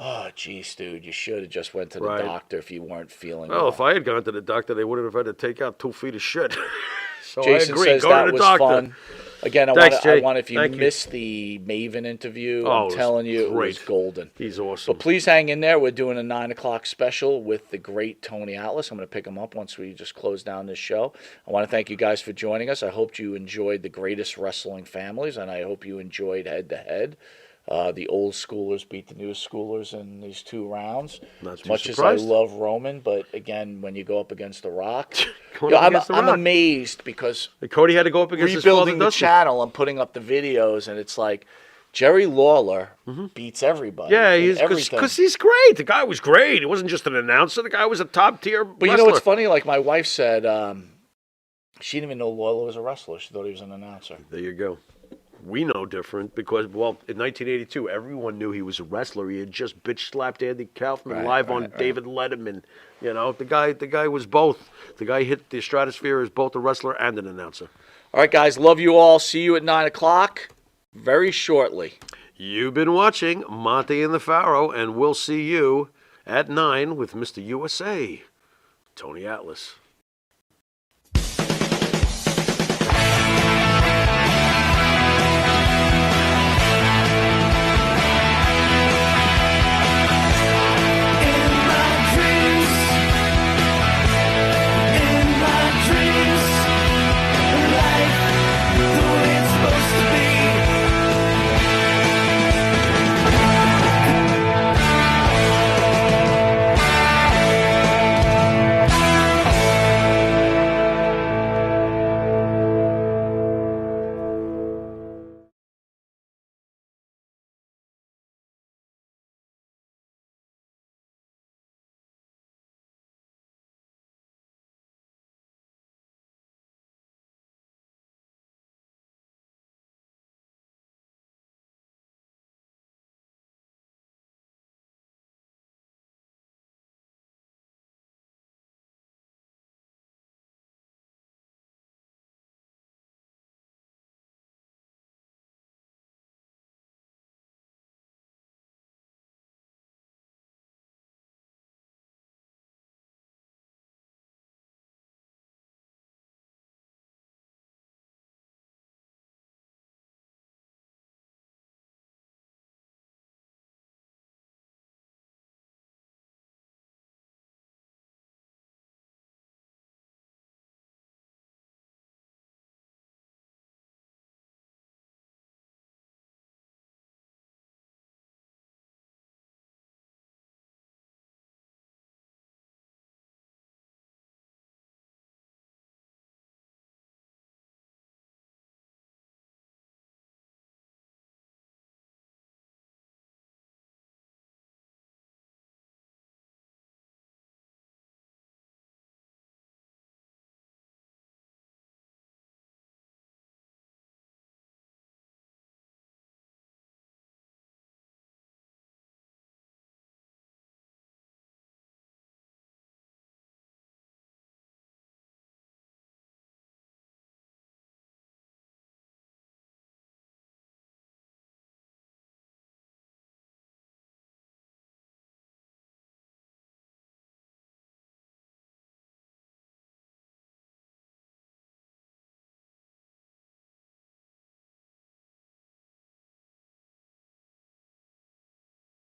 Speaker 2: oh, geez, dude, you should have just went to the
Speaker 3: Right.
Speaker 2: doctor if you weren't feeling
Speaker 3: Well,
Speaker 2: well.
Speaker 3: if I had gone to the doctor, they wouldn't have had to take out 2 feet of shit. So
Speaker 2: Jason
Speaker 3: I agree.
Speaker 2: says
Speaker 3: Go
Speaker 2: that
Speaker 3: to the
Speaker 2: was
Speaker 3: doctor.
Speaker 2: fun. Again, I
Speaker 3: Thanks, Jay.
Speaker 2: want if you
Speaker 3: Thank you.
Speaker 2: missed the Maven interview,
Speaker 3: Oh, it
Speaker 2: I'm
Speaker 3: was
Speaker 2: telling you, it was
Speaker 3: great.
Speaker 2: golden.
Speaker 3: He's awesome.
Speaker 2: But please hang in there. We're doing a 9 o'clock special with the great Tony Atlas. I'm going to pick him up once we just close down this show. I want to thank you guys for joining us. I hope you enjoyed the greatest wrestling families, and I hope you enjoyed Head to Head. The old schoolers beat the new schoolers in these 2 rounds.
Speaker 3: Not
Speaker 2: As
Speaker 3: too
Speaker 2: much
Speaker 3: surprised.
Speaker 2: as I love Roman, but again, when you go up against The Rock,
Speaker 3: Going up against The
Speaker 2: I'm
Speaker 3: Rock.
Speaker 2: amazed because
Speaker 3: Cody had to go up against his father,
Speaker 2: rebuilding the
Speaker 3: Dustin.
Speaker 2: channel, I'm putting up the videos, and it's like Jerry Lawler beats everybody.
Speaker 3: Yeah,
Speaker 2: in
Speaker 3: he's
Speaker 2: everything.
Speaker 3: because he's great. The guy was great. He wasn't just an announcer. The guy was a top tier wrestler.
Speaker 2: But you know what's funny? Like my wife said, she didn't even know Lawler was a wrestler. She thought he was an announcer.
Speaker 3: There you go. We know different because, well, in 1982, everyone knew he was a wrestler. He had just bitch slapped Andy Kaufman live on David Letterman. You know, the guy was both. The guy hit the stratosphere as both a wrestler and an announcer.
Speaker 2: All right, guys, love you all. See you at 9 o'clock very shortly.
Speaker 3: You've been watching Monte and the Pharaoh, and we'll see you at 9 with Mr. USA, Tony Atlas.